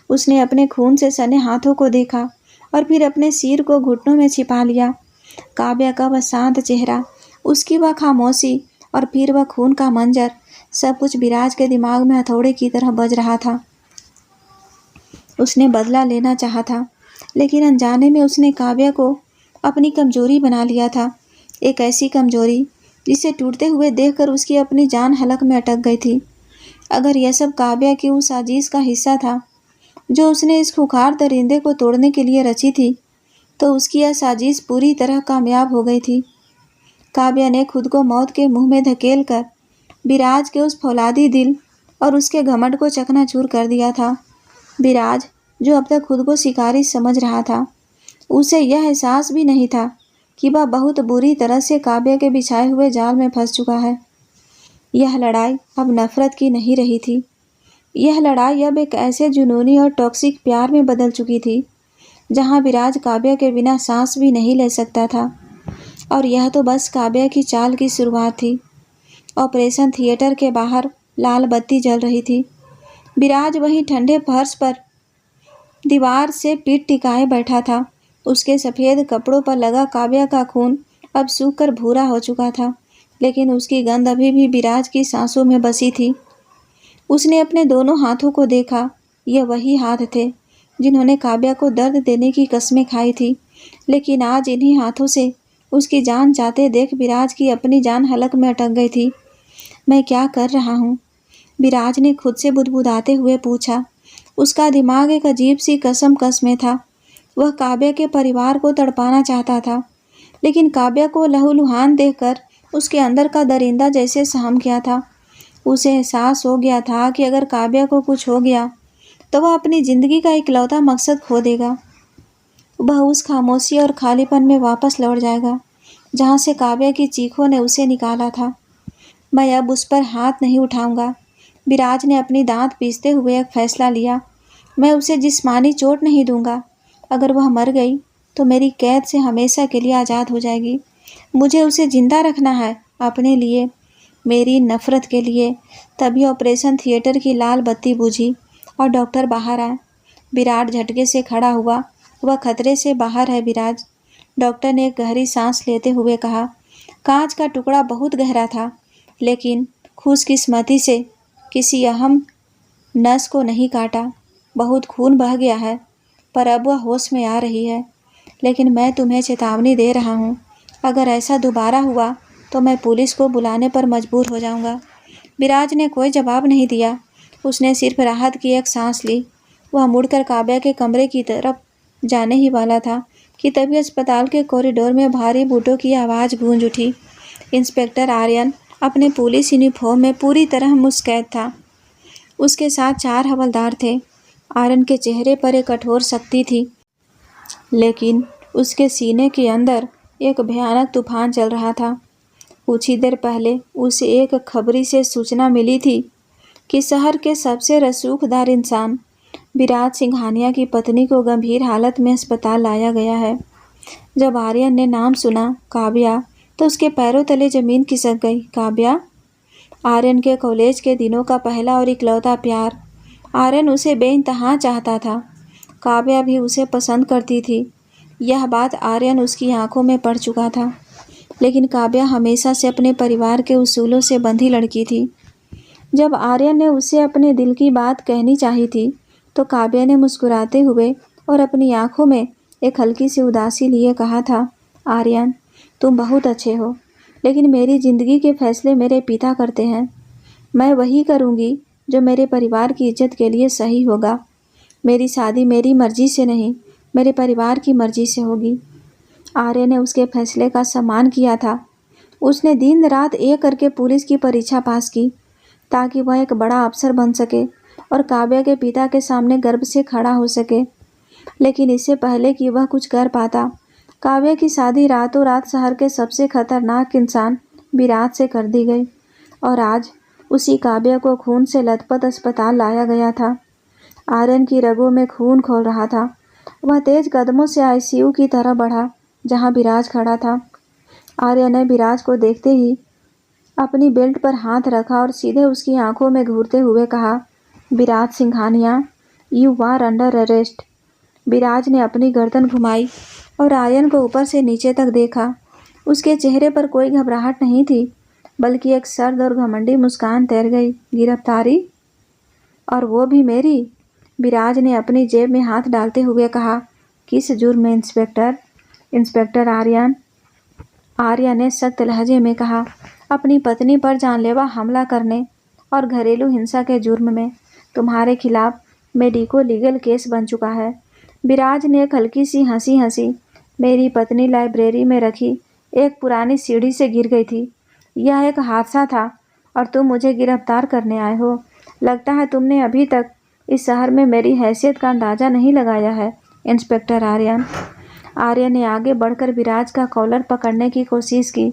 उसने अपने खून से सने हाथों को देखा और फिर अपने सिर को घुटनों में छिपा लिया। काव्या का वह शांत चेहरा, उसकी वह खामोशी और फिर वह खून का मंजर, सब कुछ विराज के दिमाग में हथौड़े की तरह बज रहा था। उसने बदला लेना चाहा था, लेकिन अनजाने में उसने काव्या को अपनी कमजोरी बना लिया था। एक ऐसी कमजोरी जिसे टूटते हुए देखकर उसकी अपनी जान हलक में अटक गई थी। अगर यह सब काव्या की उस साजिश का हिस्सा था जो उसने इस खुखार दरिंदे को तोड़ने के लिए रची थी, तो उसकी यह साजिश पूरी तरह कामयाब हो गई थी। काव्या ने खुद को मौत के मुंह में धकेल कर विराज के उस फौलादी दिल और उसके घमंड को चकनाचूर कर दिया था। विराज, जो अब तक खुद को शिकारी समझ रहा था, उसे यह एहसास भी नहीं था कि वह बहुत बुरी तरह से काव्या के बिछाए हुए जाल में फंस चुका है। यह लड़ाई अब नफरत की नहीं रही थी। यह लड़ाई अब एक ऐसे जुनूनी और टॉक्सिक प्यार में बदल चुकी थी जहां विराज काव्या के बिना सांस भी नहीं ले सकता था। और यह तो बस काव्या की चाल की शुरुआत थी। ऑपरेशन थिएटर के बाहर लाल बत्ती जल रही थी। विराज वहीं ठंडे फर्श पर दीवार से पीठ टिकाए बैठा था। उसके सफ़ेद कपड़ों पर लगा काव्या का खून अब सूख कर भूरा हो चुका था, लेकिन उसकी गंध अभी भी विराज की सांसों में बसी थी। उसने अपने दोनों हाथों को देखा। ये वही हाथ थे जिन्होंने काव्या को दर्द देने की कस्में खाई थी, लेकिन आज इन्हीं हाथों से उसकी जान जाते देख विराज की अपनी जान हलक में अटक गई थी। मैं क्या कर रहा हूँ? विराज ने खुद से बुदबुदाते हुए पूछा। उसका दिमाग एक अजीब सी कसम-कस में था। वह काव्या के परिवार को तड़पाना चाहता था, लेकिन काव्या को लहूलुहान देखकर उसके अंदर का दरिंदा जैसे सहम गया था। उसे एहसास हो गया था कि अगर काव्या को कुछ हो गया तो वह अपनी ज़िंदगी का इकलौता मकसद खो देगा। वह उस खामोशी और खालीपन में वापस लौट जाएगा जहाँ से काव्या की चीखों ने उसे निकाला था। मैं अब उस पर हाथ नहीं उठाऊंगा। विराज ने अपनी दांत पीसते हुए एक फैसला लिया। मैं उसे जिस्मानी चोट नहीं दूंगा। अगर वह मर गई तो मेरी कैद से हमेशा के लिए आज़ाद हो जाएगी। मुझे उसे जिंदा रखना है, अपने लिए, मेरी नफ़रत के लिए। तभी ऑपरेशन थिएटर की लाल बत्ती बुझी और डॉक्टर बाहर आए। विराट झटके से खड़ा हुआ। वह खतरे से बाहर है विराज, डॉक्टर ने एक गहरी सांस लेते हुए कहा। कांच का टुकड़ा बहुत गहरा था, लेकिन खुशकिस्मती से किसी अहम नस को नहीं काटा। बहुत खून बह गया है, पर अब वह होश में आ रही है। लेकिन मैं तुम्हें चेतावनी दे रहा हूँ, अगर ऐसा दोबारा हुआ तो मैं पुलिस को बुलाने पर मजबूर हो जाऊँगा। विराज ने कोई जवाब नहीं दिया। उसने सिर्फ राहत की एक सांस ली। वह मुड़कर काव्या के कमरे की तरफ जाने ही वाला था कि तभी अस्पताल के कॉरिडोर में भारी बूटों की आवाज़ गूंज उठी। इंस्पेक्टर आर्यन अपने पुलिस यूनिफॉर्म में पूरी तरह मुस्तैद था। उसके साथ 4 हवलदार थे। आर्यन के चेहरे पर एक कठोर शक्ति थी, लेकिन उसके सीने के अंदर एक भयानक तूफान चल रहा था। कुछ ही देर पहले उसे एक खबरी से सूचना मिली थी कि शहर के सबसे रसूखदार इंसान विराज सिंघानिया की पत्नी को गंभीर हालत में अस्पताल लाया गया है। जब आर्यन ने नाम सुना काव्या, तो उसके पैरों तले जमीन खिसक गई। काव्या, आर्यन के कॉलेज के दिनों का पहला और इकलौता प्यार। आर्यन उसे बेइंतहा चाहता था। काव्या भी उसे पसंद करती थी। यह बात आर्यन उसकी आंखों में पड़ चुका था। लेकिन काव्या हमेशा से अपने परिवार के उसूलों से बंधी लड़की थी। जब आर्यन ने उसे अपने दिल की बात कहनी चाहिए थी, तो काव्या ने मुस्कुराते हुए और अपनी आंखों में एक हल्की सी उदासी लिए कहा था, आर्यन, तुम बहुत अच्छे हो, लेकिन मेरी ज़िंदगी के फैसले मेरे पिता करते हैं। मैं वही करूँगी जो मेरे परिवार की इज्जत के लिए सही होगा। मेरी शादी मेरी मर्जी से नहीं, मेरे परिवार की मर्जी से होगी। आर्यन ने उसके फैसले का सम्मान किया था। उसने दिन रात एक करके पुलिस की परीक्षा पास की, ताकि वह एक बड़ा अफसर बन सके और काव्या के पिता के सामने गर्व से खड़ा हो सके। लेकिन इससे पहले कि वह कुछ कर पाता, काव्या की शादी रातों रात शहर के सबसे खतरनाक इंसान विराज से कर दी गई। और आज उसी काव्या को खून से लथपथ अस्पताल लाया गया था। आर्यन की रगों में खून खौल रहा था। वह तेज कदमों से आईसीयू की तरफ बढ़ा, जहां विराज खड़ा था। आर्यन ने विराज को देखते ही अपनी बेल्ट पर हाथ रखा और सीधे उसकी आंखों में घूरते हुए कहा, Viraj Singhania, you are under arrest. Viraj ने अपनी गर्दन घुमाई और आर्यन को ऊपर से नीचे तक देखा। उसके चेहरे पर कोई घबराहट नहीं थी, बल्कि एक सर्द और घमंडी मुस्कान तैर गई। गिरफ्तारी? और वो भी मेरी? विराज ने अपनी जेब में हाथ डालते हुए कहा, किस जुर्म में इंस्पेक्टर? इंस्पेक्टर आर्यन, आर्यन ने सख्त लहजे में कहा, अपनी पत्नी पर जानलेवा हमला करने और घरेलू हिंसा के जुर्म में तुम्हारे खिलाफ मेडिको लीगल केस बन चुका है। विराज ने एक हल्की सी हंसी हंसी। मेरी पत्नी लाइब्रेरी में रखी एक पुरानी सीढ़ी से गिर गई थी। यह एक हादसा था और तुम मुझे गिरफ्तार करने आए हो। लगता है तुमने अभी तक इस शहर में मेरी हैसियत का अंदाज़ा नहीं लगाया है, इंस्पेक्टर आर्यन। आर्यन ने आगे बढ़कर विराज का कॉलर पकड़ने की कोशिश की,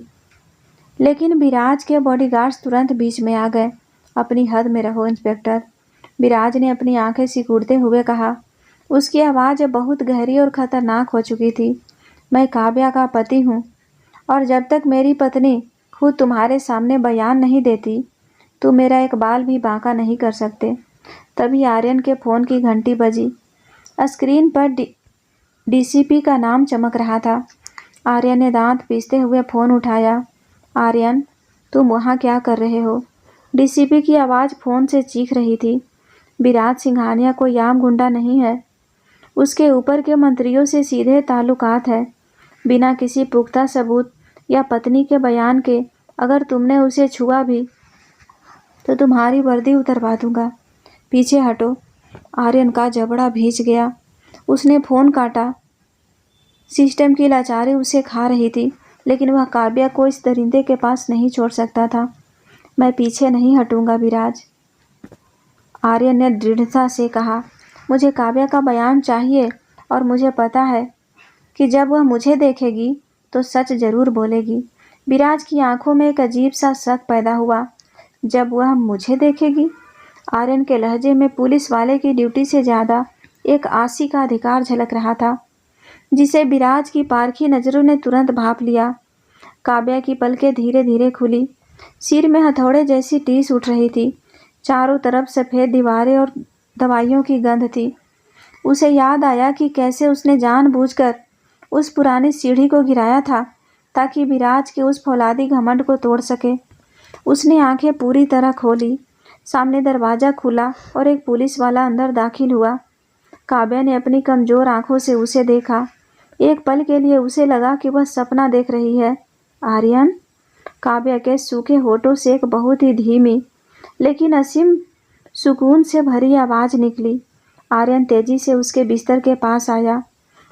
लेकिन विराज के बॉडीगार्ड्स तुरंत बीच में आ गए। अपनी हद में रहो इंस्पेक्टर, विराज ने अपनी आंखें सिकुड़ते हुए कहा। उसकी आवाज़ बहुत गहरी और ख़तरनाक हो चुकी थी। मैं काव्या का पति हूँ, और जब तक मेरी पत्नी खुद तुम्हारे सामने बयान नहीं देती, तुम मेरा एक बाल भी बांका नहीं कर सकते। तभी आर्यन के फ़ोन की घंटी बजी। स्क्रीन पर डीसीपी का नाम चमक रहा था। आर्यन ने दांत पीसते हुए फ़ोन उठाया। आर्यन, तुम वहाँ क्या कर रहे हो? डीसीपी की आवाज़ फ़ोन से चीख रही थी। विराज सिंघानिया कोई आम गुंडा नहीं है। उसके ऊपर के मंत्रियों से सीधे ताल्लुकात है। बिना किसी पुख्ता सबूत या पत्नी के बयान के अगर तुमने उसे छुआ भी तो तुम्हारी वर्दी उतरवा दूंगा। पीछे हटो। आर्यन का जबड़ा भींच गया। उसने फ़ोन काटा। सिस्टम की लाचारी उसे खा रही थी, लेकिन वह काव्या को इस दरिंदे के पास नहीं छोड़ सकता था। मैं पीछे नहीं हटूंगा विराज, आर्यन ने दृढ़ता से कहा। मुझे काव्या का बयान चाहिए और मुझे पता है कि जब वह मुझे देखेगी तो सच जरूर बोलेगी। विराज की आंखों में एक अजीब सा शक पैदा हुआ। जब वह मुझे देखेगी? आर्यन के लहजे में पुलिस वाले की ड्यूटी से ज़्यादा एक आसी का अधिकार झलक रहा था, जिसे विराज की पारखी नज़रों ने तुरंत भांप लिया। काव्या की पलकें धीरे धीरे खुली। सिर में हथौड़े जैसी टीस उठ रही थी। चारों तरफ सफ़ेद दीवारें और दवाइयों की गंध थी। उसे याद आया कि कैसे उसने जानबूझकर उस पुरानी सीढ़ी को गिराया था ताकि विराज के उस फौलादी घमंड को तोड़ सके। उसने आंखें पूरी तरह खोली। सामने दरवाज़ा खुला और एक पुलिस वाला अंदर दाखिल हुआ। काव्या ने अपनी कमज़ोर आंखों से उसे देखा। एक पल के लिए उसे लगा कि वह सपना देख रही है। आर्यन? काव्या के सूखे होठों से एक बहुत ही धीमी लेकिन असीम सुकून से भरी आवाज़ निकली। आर्यन तेजी से उसके बिस्तर के पास आया।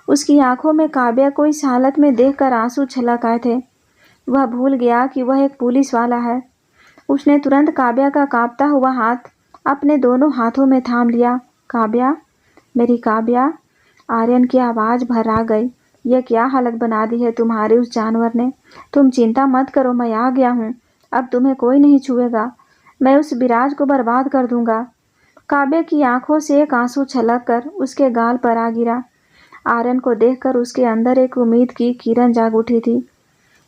उसकी आंखों में काव्या को इस हालत में देखकर आंसू छलक आए थे। वह भूल गया कि वह एक पुलिस वाला है। उसने तुरंत काव्या का कांपता हुआ हाथ अपने दोनों हाथों में थाम लिया। काव्या, मेरी काव्या, आर्यन की आवाज़ भर्रा गई। यह क्या हालत बना दी है तुम्हारे उस जानवर ने। तुम चिंता मत करो, मैं आ गया हूँ। अब तुम्हें कोई नहीं छुएगा। मैं उस विराज को बर्बाद कर दूंगा। काव्या की आंखों से एक आंसू छलक कर उसके गाल पर आ गिरा। आर्यन को देखकर उसके अंदर एक उम्मीद की किरण जाग उठी थी।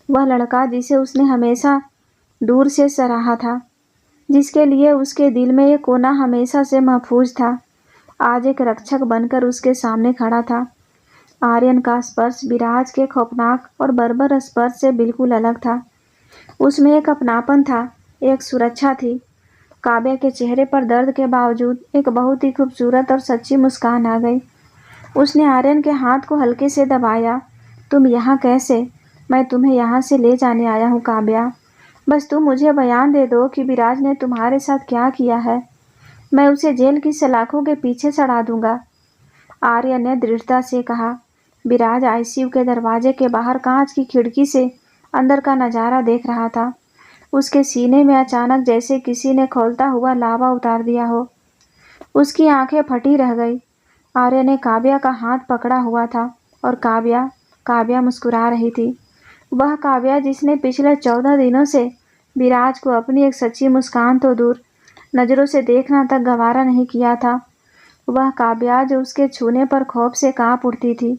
वह लड़का जिसे उसने हमेशा दूर से सराहा था, जिसके लिए उसके दिल में एक कोना हमेशा से महफूज था, आज एक रक्षक बनकर उसके सामने खड़ा था। आर्यन का स्पर्श विराज के खौफनाक और बर्बर स्पर्श से बिल्कुल अलग था। उसमें एक अपनापन था, एक सुरक्षा थी। काव्या के चेहरे पर दर्द के बावजूद एक बहुत ही खूबसूरत और सच्ची मुस्कान आ गई। उसने आर्यन के हाथ को हल्के से दबाया। तुम यहाँ कैसे? मैं तुम्हें यहाँ से ले जाने आया हूँ काव्या। बस तुम मुझे बयान दे दो कि विराज ने तुम्हारे साथ क्या किया है। मैं उसे जेल की सलाखों के पीछे चढ़ा दूंगा, आर्यन ने दृढ़ता से कहा। विराज आईसीयू के दरवाजे के बाहर कांच की खिड़की से अंदर का नज़ारा देख रहा था। उसके सीने में अचानक जैसे किसी ने खौलता हुआ लावा उतार दिया हो। उसकी आंखें फटी रह गई। आर्य ने काव्या का हाथ पकड़ा हुआ था और काव्या मुस्कुरा रही थी। वह काव्या जिसने पिछले 14 दिनों से विराज को अपनी एक सच्ची मुस्कान तो दूर, नज़रों से देखना तक गवारा नहीं किया था। वह काव्या जो उसके छूने पर खौफ से कांप उठती थी।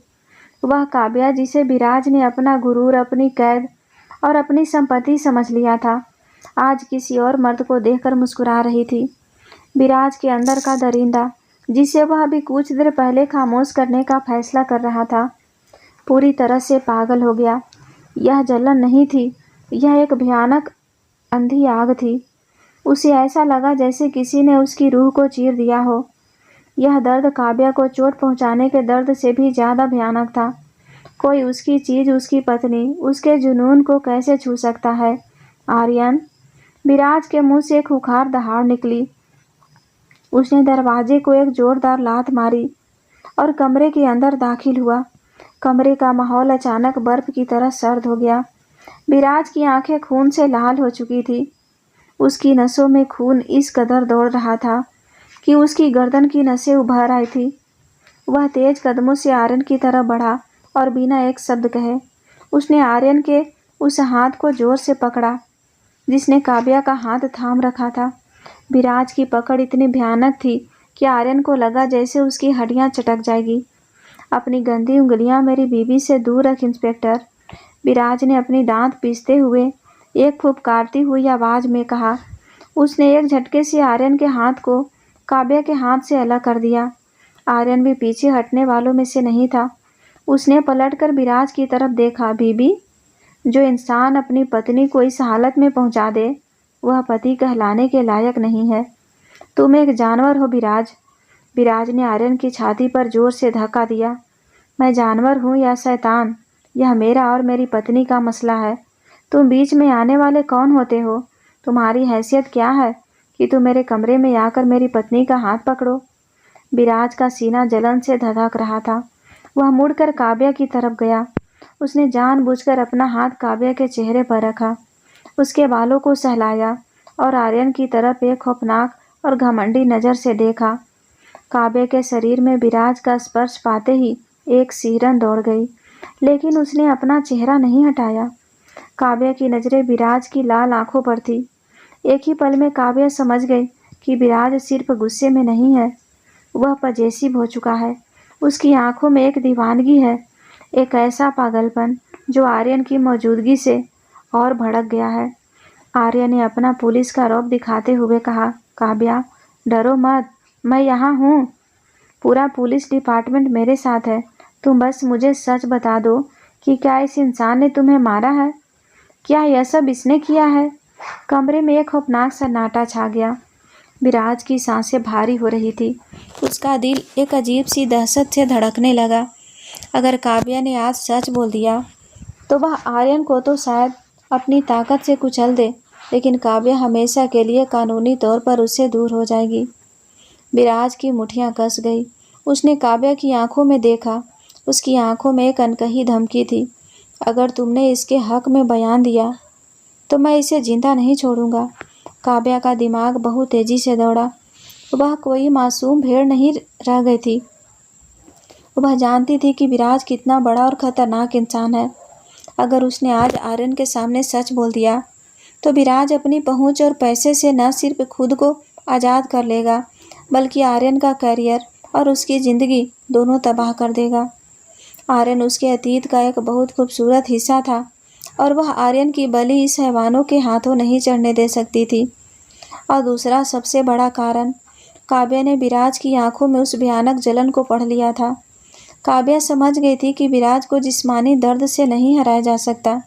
वह काव्या जिसे विराज ने अपना गुरूर, अपनी कैद और अपनी संपत्ति समझ लिया था, आज किसी और मर्द को देखकर मुस्कुरा रही थी। विराज के अंदर का दरिंदा, जिसे वह अभी कुछ देर पहले खामोश करने का फैसला कर रहा था, पूरी तरह से पागल हो गया। यह जलन नहीं थी, यह एक भयानक अंधी आग थी। उसे ऐसा लगा जैसे किसी ने उसकी रूह को चीर दिया हो। यह दर्द काव्या को चोट पहुंचाने के दर्द से भी ज़्यादा भयानक था। कोई उसकी चीज़, उसकी पत्नी, उसके जुनून को कैसे छू सकता है? आर्यन? विराज के मुंह से एक खुखार दहाड़ निकली। उसने दरवाजे को एक जोरदार लात मारी और कमरे के अंदर दाखिल हुआ। कमरे का माहौल अचानक बर्फ की तरह सर्द हो गया। विराज की आंखें खून से लाल हो चुकी थी। उसकी नसों में खून इस कदर दौड़ रहा था कि उसकी गर्दन की नसें उभर आई थी। वह तेज कदमों से आर्यन की तरफ बढ़ा और बिना एक शब्द कहे उसने आर्यन के उस हाथ को जोर से पकड़ा जिसने काव्या का हाथ थाम रखा था। विराज की पकड़ इतनी भयानक थी कि आर्यन को लगा जैसे उसकी हड्डियां चटक जाएगी। अपनी गंदी उंगलियां मेरी बीवी से दूर रख इंस्पेक्टर, विराज ने अपनी दांत पीसते हुए एक फुफकारती हुई आवाज़ में कहा। उसने एक झटके से आर्यन के हाथ को काव्या के हाथ से अलग कर दिया। आर्यन भी पीछे हटने वालों में से नहीं था। उसने पलटकर विराज की तरफ देखा। बीबी? जो इंसान अपनी पत्नी को इस हालत में पहुंचा दे, वह पति कहलाने के लायक नहीं है। तुम एक जानवर हो विराज। विराज ने आर्यन की छाती पर जोर से धक्का दिया। मैं जानवर हूँ या शैतान, यह मेरा और मेरी पत्नी का मसला है। तुम बीच में आने वाले कौन होते हो? तुम्हारी हैसियत क्या है कि तुम मेरे कमरे में आकर मेरी पत्नी का हाथ पकड़ो। विराज का सीना जलन से धधक रहा था। वह मुड़कर काव्या की तरफ गया। उसने जानबूझकर अपना हाथ काव्या के चेहरे पर रखा, उसके बालों को सहलाया और आर्यन की तरफ एक खौफनाक और घमंडी नज़र से देखा। काव्या के शरीर में विराज का स्पर्श पाते ही एक सिहरन दौड़ गई, लेकिन उसने अपना चेहरा नहीं हटाया। काव्या की नज़रें विराज की लाल आंखों पर थी। एक ही पल में काव्या समझ गई कि विराज सिर्फ गुस्से में नहीं है, वह पजेसिव हो चुका है। उसकी आंखों में एक दीवानगी है, एक ऐसा पागलपन जो आर्यन की मौजूदगी से और भड़क गया है। आर्यन ने अपना पुलिस का रौब दिखाते हुए कहा, काव्या डरो मत, मैं यहाँ हूँ। पूरा पुलिस डिपार्टमेंट मेरे साथ है। तुम बस मुझे सच बता दो कि क्या इस इंसान ने तुम्हें मारा है? क्या यह सब इसने किया है? कमरे में एक खौफनाक सन्नाटा छा गया। विराज की सांसें भारी हो रही थी। उसका दिल एक अजीब सी दहशत से धड़कने लगा। अगर काव्या ने आज सच बोल दिया तो वह आर्यन को तो शायद अपनी ताकत से कुचल दे, लेकिन काव्या हमेशा के लिए कानूनी तौर पर उससे दूर हो जाएगी। विराज की मुठ्ठियां कस गई। उसने काव्या की आंखों में देखा। उसकी आंखों में एक अनकही धमकी थी। अगर तुमने इसके हक में बयान दिया तो मैं इसे जिंदा नहीं छोड़ूंगा। काव्या का दिमाग बहुत तेजी से दौड़ा। वह कोई मासूम भेड़ नहीं रह गई थी। वह जानती थी कि विराज कितना बड़ा और खतरनाक इंसान है। अगर उसने आज आर्यन के सामने सच बोल दिया तो विराज अपनी पहुंच और पैसे से न सिर्फ खुद को आज़ाद कर लेगा, बल्कि आर्यन का करियर और उसकी ज़िंदगी दोनों तबाह कर देगा। आर्यन उसके अतीत का एक बहुत खूबसूरत हिस्सा था और वह आर्यन की बलि इस हैवानों के हाथों नहीं चढ़ने दे सकती थी। और दूसरा सबसे बड़ा कारण, काव्या ने विराज की आंखों में उस भयानक जलन को पढ़ लिया था। काव्या समझ गई थी कि विराज को जिस्मानी दर्द से नहीं हराया जा सकता।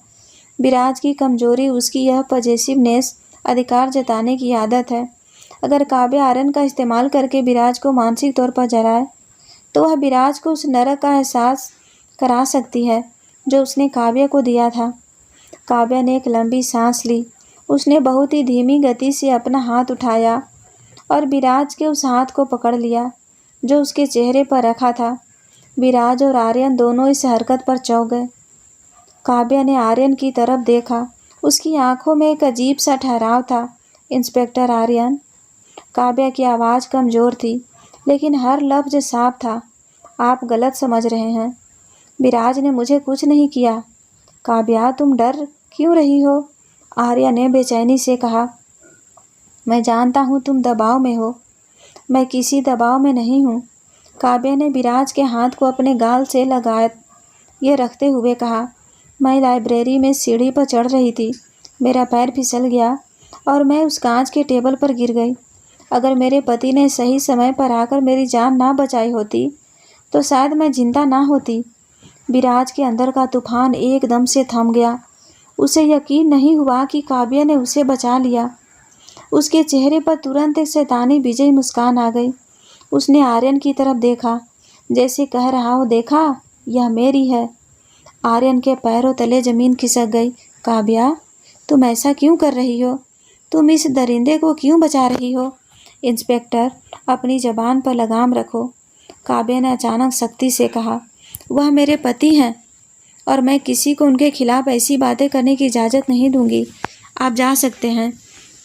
विराज की कमजोरी उसकी यह पजेसिवनेस, अधिकार जताने की आदत है। अगर काव्या आर्यन का इस्तेमाल करके विराज को मानसिक तौर पर जलाए तो वह विराज को उस नरक का एहसास करा सकती है जो उसने काव्या को दिया था। काव्या ने एक लंबी सांस ली। उसने बहुत ही धीमी गति से अपना हाथ उठाया और विराज के उस हाथ को पकड़ लिया जो उसके चेहरे पर रखा था। विराज और आर्यन दोनों इस हरकत पर चौंक गए। काव्या ने आर्यन की तरफ देखा। उसकी आंखों में एक अजीब सा ठहराव था। इंस्पेक्टर आर्यन। काव्या की आवाज़ कमज़ोर थी, लेकिन हर लफ्ज़ साफ था। आप गलत समझ रहे हैं। विराज ने मुझे कुछ नहीं किया। काव्या तुम डर क्यों रही हो? आर्या ने बेचैनी से कहा। मैं जानता हूँ तुम दबाव में हो। मैं किसी दबाव में नहीं हूँ। काव्या ने विराज के हाथ को अपने गाल से लगाए ये रखते हुए कहा, मैं लाइब्रेरी में सीढ़ी पर चढ़ रही थी। मेरा पैर फिसल गया और मैं उस कांच के टेबल पर गिर गई। अगर मेरे पति ने सही समय पर आकर मेरी जान ना बचाई होती तो शायद मैं जिंदा ना होती। विराज के अंदर का तूफान एकदम से थम गया। उसे यकीन नहीं हुआ कि काव्या ने उसे बचा लिया। उसके चेहरे पर तुरंत एक शैतानी विजयी मुस्कान आ गई। उसने आर्यन की तरफ देखा, जैसे कह रहा हो, देखा यह मेरी है। आर्यन के पैरों तले जमीन खिसक गई। काव्या तुम ऐसा क्यों कर रही हो? तुम इस दरिंदे को क्यों बचा रही हो? इंस्पेक्टर अपनी जबान पर लगाम रखो। काव्या ने अचानक सख्ती से कहा, वह मेरे पति हैं और मैं किसी को उनके खिलाफ ऐसी बातें करने की इजाज़त नहीं दूंगी। आप जा सकते हैं।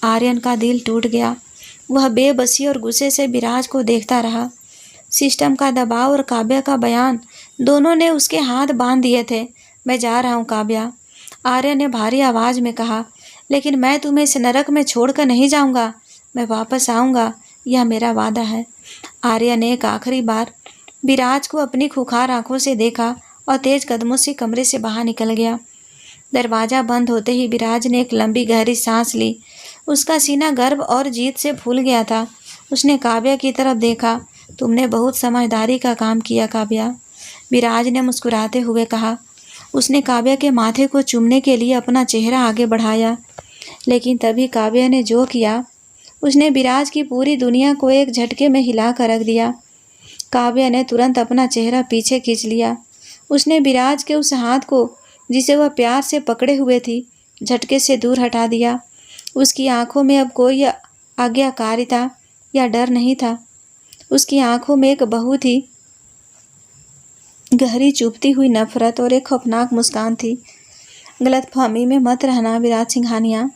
आर्यन का दिल टूट गया। वह बेबसी और गुस्से से विराज को देखता रहा। सिस्टम का दबाव और काव्या का बयान दोनों ने उसके हाथ बांध दिए थे। मैं जा रहा हूँ काव्या, आर्यन ने भारी आवाज़ में कहा, लेकिन मैं तुम्हें इस नरक में छोड़कर नहीं जाऊँगा। मैं वापस आऊँगा, यह मेरा वादा है। आर्यन ने एक आखिरी बार विराज को अपनी खुखार आंखों से देखा और तेज कदमों से कमरे से बाहर निकल गया। दरवाज़ा बंद होते ही विराज ने एक लंबी गहरी सांस ली। उसका सीना गर्व और जीत से फूल गया था। उसने काव्या की तरफ देखा। तुमने बहुत समझदारी का काम किया काव्या, विराज ने मुस्कुराते हुए कहा। उसने काव्या के माथे को चूमने के लिए अपना चेहरा आगे बढ़ाया, लेकिन तभी काव्या ने जो किया उसने विराज की पूरी दुनिया को एक झटके में हिला कर रख दिया। काव्या ने तुरंत अपना चेहरा पीछे खींच लिया। उसने विराज के उस हाथ को जिसे वह प्यार से पकड़े हुए थी झटके से दूर हटा दिया। उसकी आंखों में अब कोई आज्ञाकारिता या डर नहीं था। उसकी आंखों में एक बहुत ही गहरी चुभती हुई नफरत और एक खौफनाक मुस्कान थी। गलतफहमी में मत रहना विराज सिंघानिया,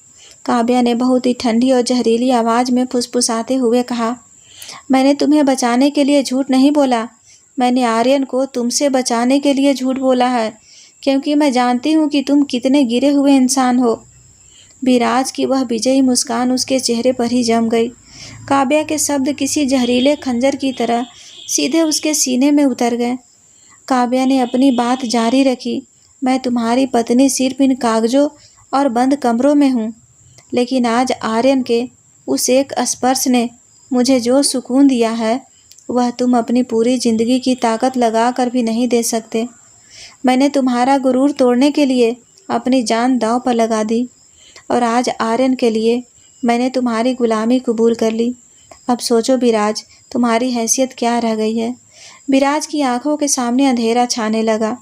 काव्या ने बहुत ही ठंडी और जहरीली आवाज़ में फुसफुसाते हुए कहा। मैंने तुम्हें बचाने के लिए झूठ नहीं बोला, मैंने आर्यन को तुमसे बचाने के लिए झूठ बोला है, क्योंकि मैं जानती हूँ कि तुम कितने गिरे हुए इंसान हो। विराज की वह विजयी मुस्कान उसके चेहरे पर ही जम गई। काव्या के शब्द किसी जहरीले खंजर की तरह सीधे उसके सीने में उतर गए। काव्या ने अपनी बात जारी रखी। मैं तुम्हारी पत्नी सिर्फ इन कागजों और बंद कमरों में हूँ, लेकिन आज आर्यन के उस एक स्पर्श ने मुझे जो सुकून दिया है वह तुम अपनी पूरी जिंदगी की ताकत लगा कर भी नहीं दे सकते। मैंने तुम्हारा गुरूर तोड़ने के लिए अपनी जान दांव पर लगा दी और आज आर्यन के लिए मैंने तुम्हारी गुलामी कबूल कर ली। अब सोचो विराज, तुम्हारी हैसियत क्या रह गई है। विराज की आंखों के सामने अंधेरा छाने लगा।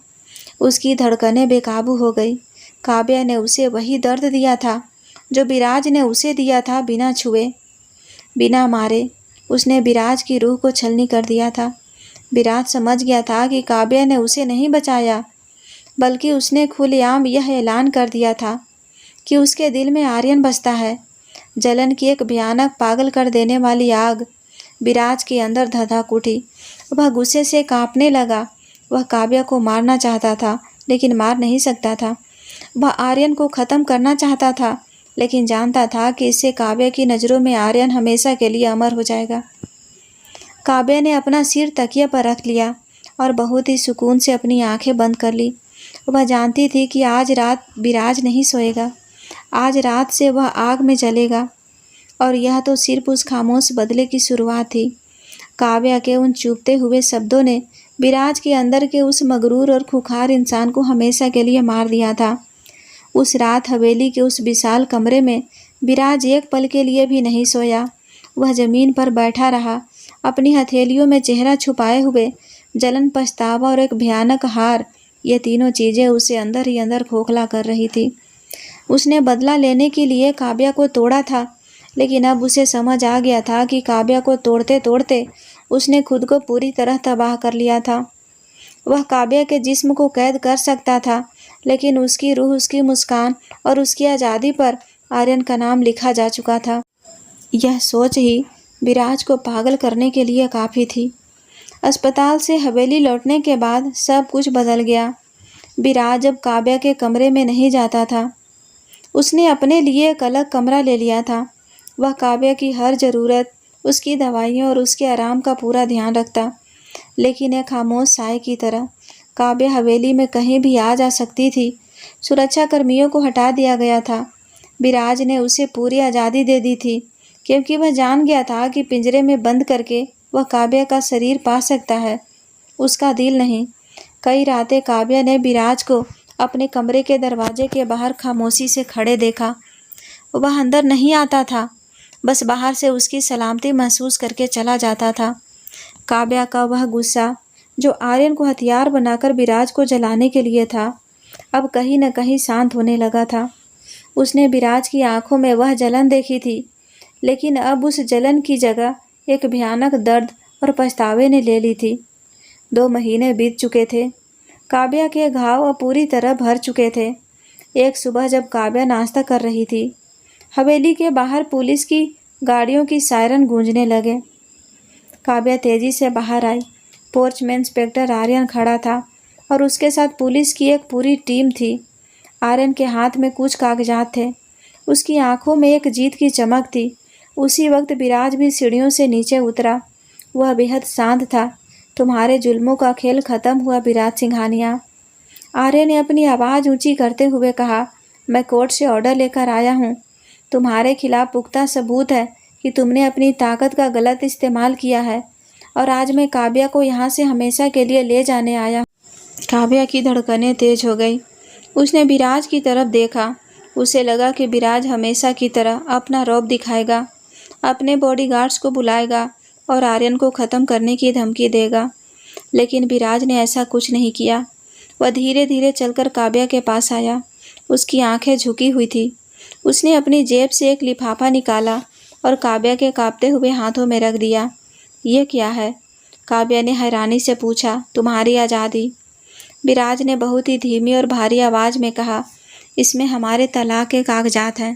उसकी धड़कनें बेकाबू हो गई। काव्या ने उसे वही दर्द दिया था जो विराज ने उसे दिया था, बिना छुए बिना मारे। उसने विराज की रूह को छलनी कर दिया था। विराज समझ गया था कि काव्या ने उसे नहीं बचाया, बल्कि उसने खुलेआम यह ऐलान कर दिया था कि उसके दिल में आर्यन बसता है। जलन की एक भयानक पागल कर देने वाली आग विराज के अंदर धधक उठी। वह गुस्से से कांपने लगा। वह काव्या को मारना चाहता था, लेकिन मार नहीं सकता था। वह आर्यन को ख़त्म करना चाहता था, लेकिन जानता था कि इससे काव्या की नज़रों में आर्यन हमेशा के लिए अमर हो जाएगा। काव्या ने अपना सिर तकिया पर रख लिया और बहुत ही सुकून से अपनी आंखें बंद कर ली। वह जानती थी कि आज रात विराज नहीं सोएगा। आज रात से वह आग में जलेगा, और यह तो सिर्फ उस खामोश बदले की शुरुआत थी। काव्या के उन चुभते हुए शब्दों ने विराज के अंदर के उस मगरूर और खुखार इंसान को हमेशा के लिए मार दिया था। उस रात हवेली के उस विशाल कमरे में विराज एक पल के लिए भी नहीं सोया। वह जमीन पर बैठा रहा, अपनी हथेलियों में चेहरा छुपाए हुए। जलन, पछतावा और एक भयानक हार, ये तीनों चीज़ें उसे अंदर ही अंदर खोखला कर रही थी। उसने बदला लेने के लिए काव्या को तोड़ा था, लेकिन अब उसे समझ आ गया था कि काव्या को तोड़ते तोड़ते उसने खुद को पूरी तरह तबाह कर लिया था। वह काव्या के जिस्म को कैद कर सकता था, लेकिन उसकी रूह, उसकी मुस्कान और उसकी आज़ादी पर आर्यन का नाम लिखा जा चुका था। यह सोच ही विराज को पागल करने के लिए काफ़ी थी। अस्पताल से हवेली लौटने के बाद सब कुछ बदल गया। विराज अब काव्या के कमरे में नहीं जाता था। उसने अपने लिए एक अलग कमरा ले लिया था। वह काव्या की हर ज़रूरत, उसकी दवाइयों और उसके आराम का पूरा ध्यान रखता, लेकिन एक खामोश साए की तरह। काव्या हवेली में कहीं भी आ जा सकती थी। सुरक्षा कर्मियों को हटा दिया गया था। विराज ने उसे पूरी आज़ादी दे दी थी, क्योंकि वह जान गया था कि पिंजरे में बंद करके वह काव्या का शरीर पा सकता है, उसका दिल नहीं। कई रातें काव्या ने विराज को अपने कमरे के दरवाजे के बाहर खामोशी से खड़े देखा। वह अंदर नहीं आता था, बस बाहर से उसकी सलामती महसूस करके चला जाता था। काव्या का वह गुस्सा, जो आर्यन को हथियार बनाकर विराज को जलाने के लिए था, अब कहीं न कहीं शांत होने लगा था। उसने विराज की आंखों में वह जलन देखी थी, लेकिन अब उस जलन की जगह एक भयानक दर्द और पछतावे ने ले ली थी। 2 महीने बीत चुके थे। काव्या के घाव अब पूरी तरह भर चुके थे। एक सुबह जब काव्या नाश्ता कर रही थी, हवेली के बाहर पुलिस की गाड़ियों की सायरन गूंजने लगे। काव्या तेजी से बाहर आई। पोर्च में इंस्पेक्टर आर्यन खड़ा था और उसके साथ पुलिस की एक पूरी टीम थी। आर्यन के हाथ में कुछ कागजात थे। उसकी आंखों में एक जीत की चमक थी। उसी वक्त विराज भी सीढ़ियों से नीचे उतरा। वह बेहद शांत था। तुम्हारे जुल्मों का खेल खत्म हुआ विराज सिंघानिया, आर्य ने अपनी आवाज़ ऊंची करते हुए कहा। मैं कोर्ट से ऑर्डर लेकर आया हूँ। तुम्हारे खिलाफ पुख्ता सबूत है कि तुमने अपनी ताकत का गलत इस्तेमाल किया है, और आज मैं काव्या को यहाँ से हमेशा के लिए ले जाने आया। काव्या की धड़कनें तेज हो गई। उसने विराज की तरफ देखा। उसे लगा कि विराज हमेशा की तरह अपना रौब दिखाएगा, अपने बॉडीगार्ड्स को बुलाएगा और आर्यन को ख़त्म करने की धमकी देगा, लेकिन विराज ने ऐसा कुछ नहीं किया। वह धीरे धीरे चलकर काव्या के पास आया। उसकी आंखें झुकी हुई थी। उसने अपनी जेब से एक लिफाफा निकाला और काव्या के कांपते हुए हाथों में रख दिया। ये क्या है? काव्या ने हैरानी से पूछा। तुम्हारी आज़ादी। विराज ने बहुत ही धीमी और भारी आवाज़ में कहा, इसमें हमारे तलाक के कागजात हैं।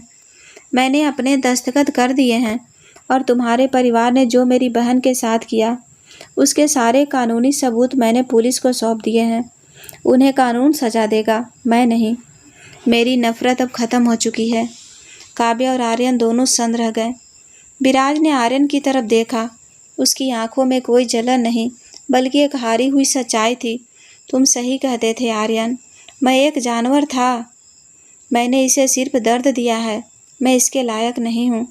मैंने अपने दस्तखत कर दिए हैं और तुम्हारे परिवार ने जो मेरी बहन के साथ किया उसके सारे कानूनी सबूत मैंने पुलिस को सौंप दिए हैं। उन्हें कानून सजा देगा, मैं नहीं। मेरी नफ़रत अब ख़त्म हो चुकी है। काव्या और आर्यन दोनों सन्न रह गए। विराज ने आर्यन की तरफ देखा। उसकी आंखों में कोई जलन नहीं बल्कि एक हारी हुई सच्चाई थी। तुम सही कहते थे आर्यन, मैं एक जानवर था। मैंने इसे सिर्फ दर्द दिया है, मैं इसके लायक नहीं हूँ।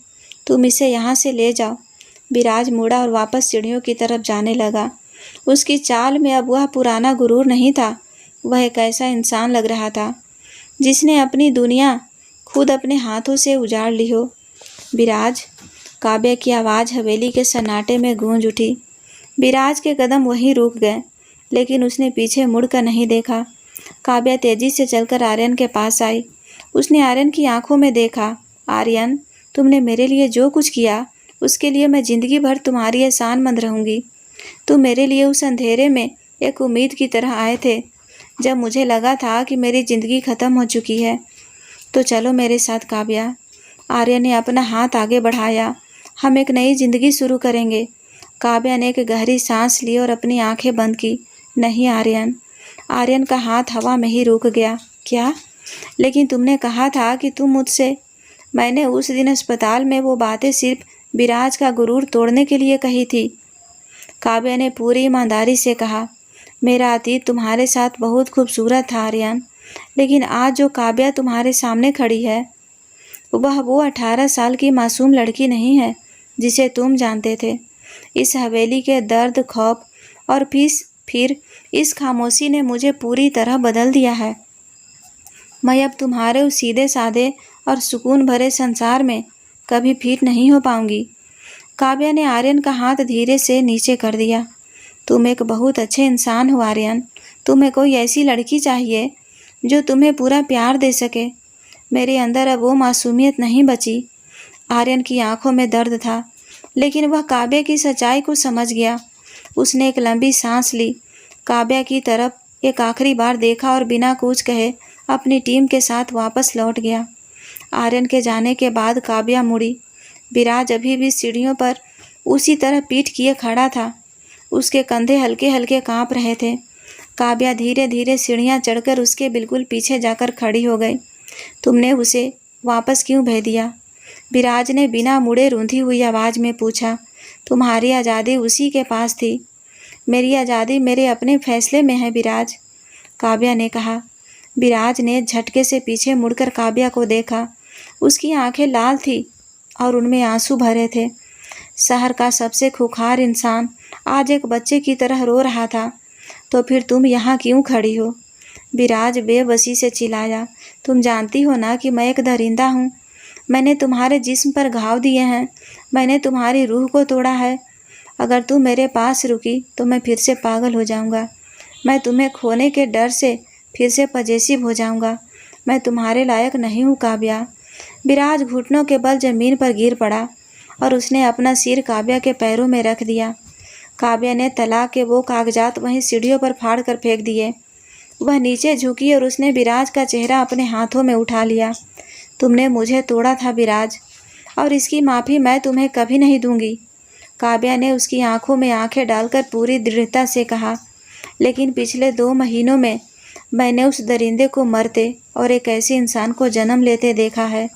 तुम इसे यहाँ से ले जाओ। विराज मुड़ा और वापस सीढ़ियों की तरफ जाने लगा। उसकी चाल में अब वह पुराना गुरूर नहीं था। वह एक ऐसा इंसान लग रहा था जिसने अपनी दुनिया खुद अपने हाथों से उजाड़ ली हो। विराज, काव्या की आवाज़ हवेली के सन्नाटे में गूंज उठी। विराज के कदम वहीं रुक गए, लेकिन उसने पीछे मुड़कर नहीं देखा। काव्या तेजी से चलकर आर्यन के पास आई। उसने आर्यन की आंखों में देखा। आर्यन, तुमने मेरे लिए जो कुछ किया उसके लिए मैं ज़िंदगी भर तुम्हारी एहसानमंद रहूँगी। तुम मेरे लिए उस अंधेरे में एक उम्मीद की तरह आए थे जब मुझे लगा था कि मेरी ज़िंदगी ख़त्म हो चुकी है। तो चलो मेरे साथ काव्या। आर्यन ने अपना हाथ आगे बढ़ाया। हम एक नई ज़िंदगी शुरू करेंगे। काव्या ने एक गहरी सांस ली और अपनी आंखें बंद की। नहीं आर्यन। आर्यन का हाथ हवा में ही रुक गया। क्या? लेकिन तुमने कहा था कि तुम मुझसे। मैंने उस दिन अस्पताल में वो बातें सिर्फ विराज का गुरूर तोड़ने के लिए कही थी। काव्या ने पूरी ईमानदारी से कहा, मेरा अतीत तुम्हारे साथ बहुत खूबसूरत था आर्यन, लेकिन आज जो काव्या तुम्हारे सामने खड़ी है वह वो 18 साल की मासूम लड़की नहीं है जिसे तुम जानते थे। इस हवेली के दर्द, खौफ और फिर इस खामोशी ने मुझे पूरी तरह बदल दिया है। मैं अब तुम्हारे उस सीधे साधे और सुकून भरे संसार में कभी फिट नहीं हो पाऊंगी। काव्या ने आर्यन का हाथ धीरे से नीचे कर दिया। तुम एक बहुत अच्छे इंसान हो आर्यन। तुम्हें कोई ऐसी लड़की चाहिए जो तुम्हें पूरा प्यार दे सके। मेरे अंदर अब वो मासूमियत नहीं बची। आर्यन की आंखों में दर्द था, लेकिन वह काव्या की सच्चाई को समझ गया। उसने एक लंबी सांस ली, काव्या की तरफ एक आखिरी बार देखा और बिना कुछ कहे अपनी टीम के साथ वापस लौट गया। आर्यन के जाने के बाद काव्या मुड़ी। विराज अभी भी सीढ़ियों पर उसी तरह पीठ किए खड़ा था। उसके कंधे हल्के हल्के कांप रहे थे। काव्या धीरे धीरे सीढ़ियाँ चढ़कर उसके बिल्कुल पीछे जाकर खड़ी हो गई। तुमने उसे वापस क्यों भेज दिया? विराज ने बिना मुड़े रूंधी हुई आवाज़ में पूछा। तुम्हारी आज़ादी उसी के पास थी। मेरी आज़ादी मेरे अपने फैसले में है विराज, काव्या ने कहा। विराज ने झटके से पीछे मुड़कर काव्या को देखा। उसकी आंखें लाल थी और उनमें आंसू भरे थे। शहर का सबसे खूंखार इंसान आज एक बच्चे की तरह रो रहा था। तो फिर तुम यहाँ क्यों खड़ी हो? विराज बेबसी से चिल्लाया। तुम जानती हो ना कि मैं एक दरिंदा हूँ। मैंने तुम्हारे जिस्म पर घाव दिए हैं। मैंने तुम्हारी रूह को तोड़ा है। अगर तुम मेरे पास रुकी तो मैं फिर से पागल हो जाऊँगा। मैं तुम्हें खोने के डर से फिर से पजेसिव हो जाऊँगा। मैं तुम्हारे लायक नहीं हूँ काव्या। विराज घुटनों के बल जमीन पर गिर पड़ा और उसने अपना सिर काव्या के पैरों में रख दिया। काव्या ने तलाक के वो कागजात वहीं सीढ़ियों पर फाड़ कर फेंक दिए। वह नीचे झुकी और उसने विराज का चेहरा अपने हाथों में उठा लिया। तुमने मुझे तोड़ा था विराज, और इसकी माफ़ी मैं तुम्हें कभी नहीं दूंगी। काव्या ने उसकी आंखों में आंखें डालकर पूरी दृढ़ता से कहा। लेकिन पिछले 2 महीनों में मैंने उस दरिंदे को मरते और एक ऐसे इंसान को जन्म लेते देखा है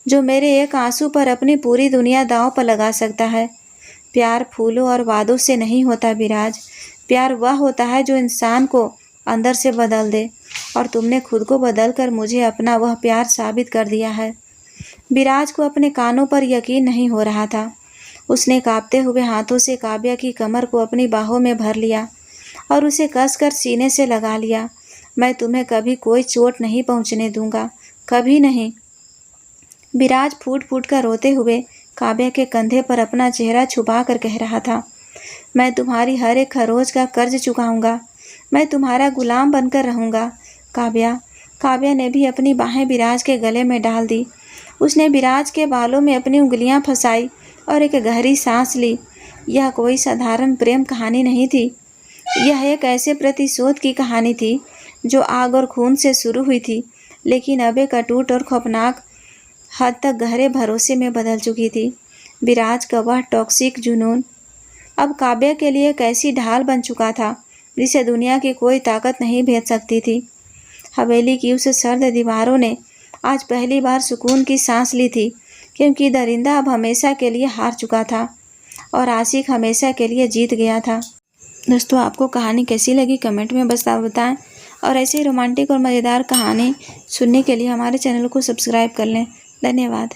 जो मेरे एक आंसू पर अपनी पूरी दुनिया दांव पर लगा सकता है। प्यार फूलों और वादों से नहीं होता विराज। प्यार वह होता है जो इंसान को अंदर से बदल दे, और तुमने खुद को बदल कर मुझे अपना वह प्यार साबित कर दिया है। विराज को अपने कानों पर यकीन नहीं हो रहा था। उसने कांपते हुए हाथों से काव्या की कमर को अपनी बाहों में भर लिया और उसे कसकर सीने से लगा लिया। मैं तुम्हें कभी कोई चोट नहीं पहुंचने दूंगा, कभी नहीं। विराज फूट फूट कर रोते हुए काव्या के कंधे पर अपना चेहरा छुपा कर कह रहा था, मैं तुम्हारी हर एक खरोच का कर्ज चुकाऊंगा। मैं तुम्हारा गुलाम बनकर रहूंगा काव्या। काव्या ने भी अपनी बाहें विराज के गले में डाल दी। उसने विराज के बालों में अपनी उंगलियां फंसाई और एक गहरी सांस ली। यह कोई साधारण प्रेम कहानी नहीं थी। यह एक ऐसे प्रतिशोध की कहानी थी जो आग और खून से शुरू हुई थी, लेकिन अब एक अटूट और खौफनाक हद तक गहरे भरोसे में बदल चुकी थी। विराज का वह टॉक्सिक जुनून अब काव्या के लिए एक ऐसी ढाल बन चुका था जिसे दुनिया की कोई ताकत नहीं भेद सकती थी। हवेली की उस सर्द दीवारों ने आज पहली बार सुकून की सांस ली थी, क्योंकि दरिंदा अब हमेशा के लिए हार चुका था और आशिक हमेशा के लिए जीत गया था। दोस्तों, आपको कहानी कैसी लगी कमेंट में बताएं और ऐसे ही रोमांटिक और मज़ेदार कहानी सुनने के लिए हमारे चैनल को सब्सक्राइब कर लें। धन्यवाद।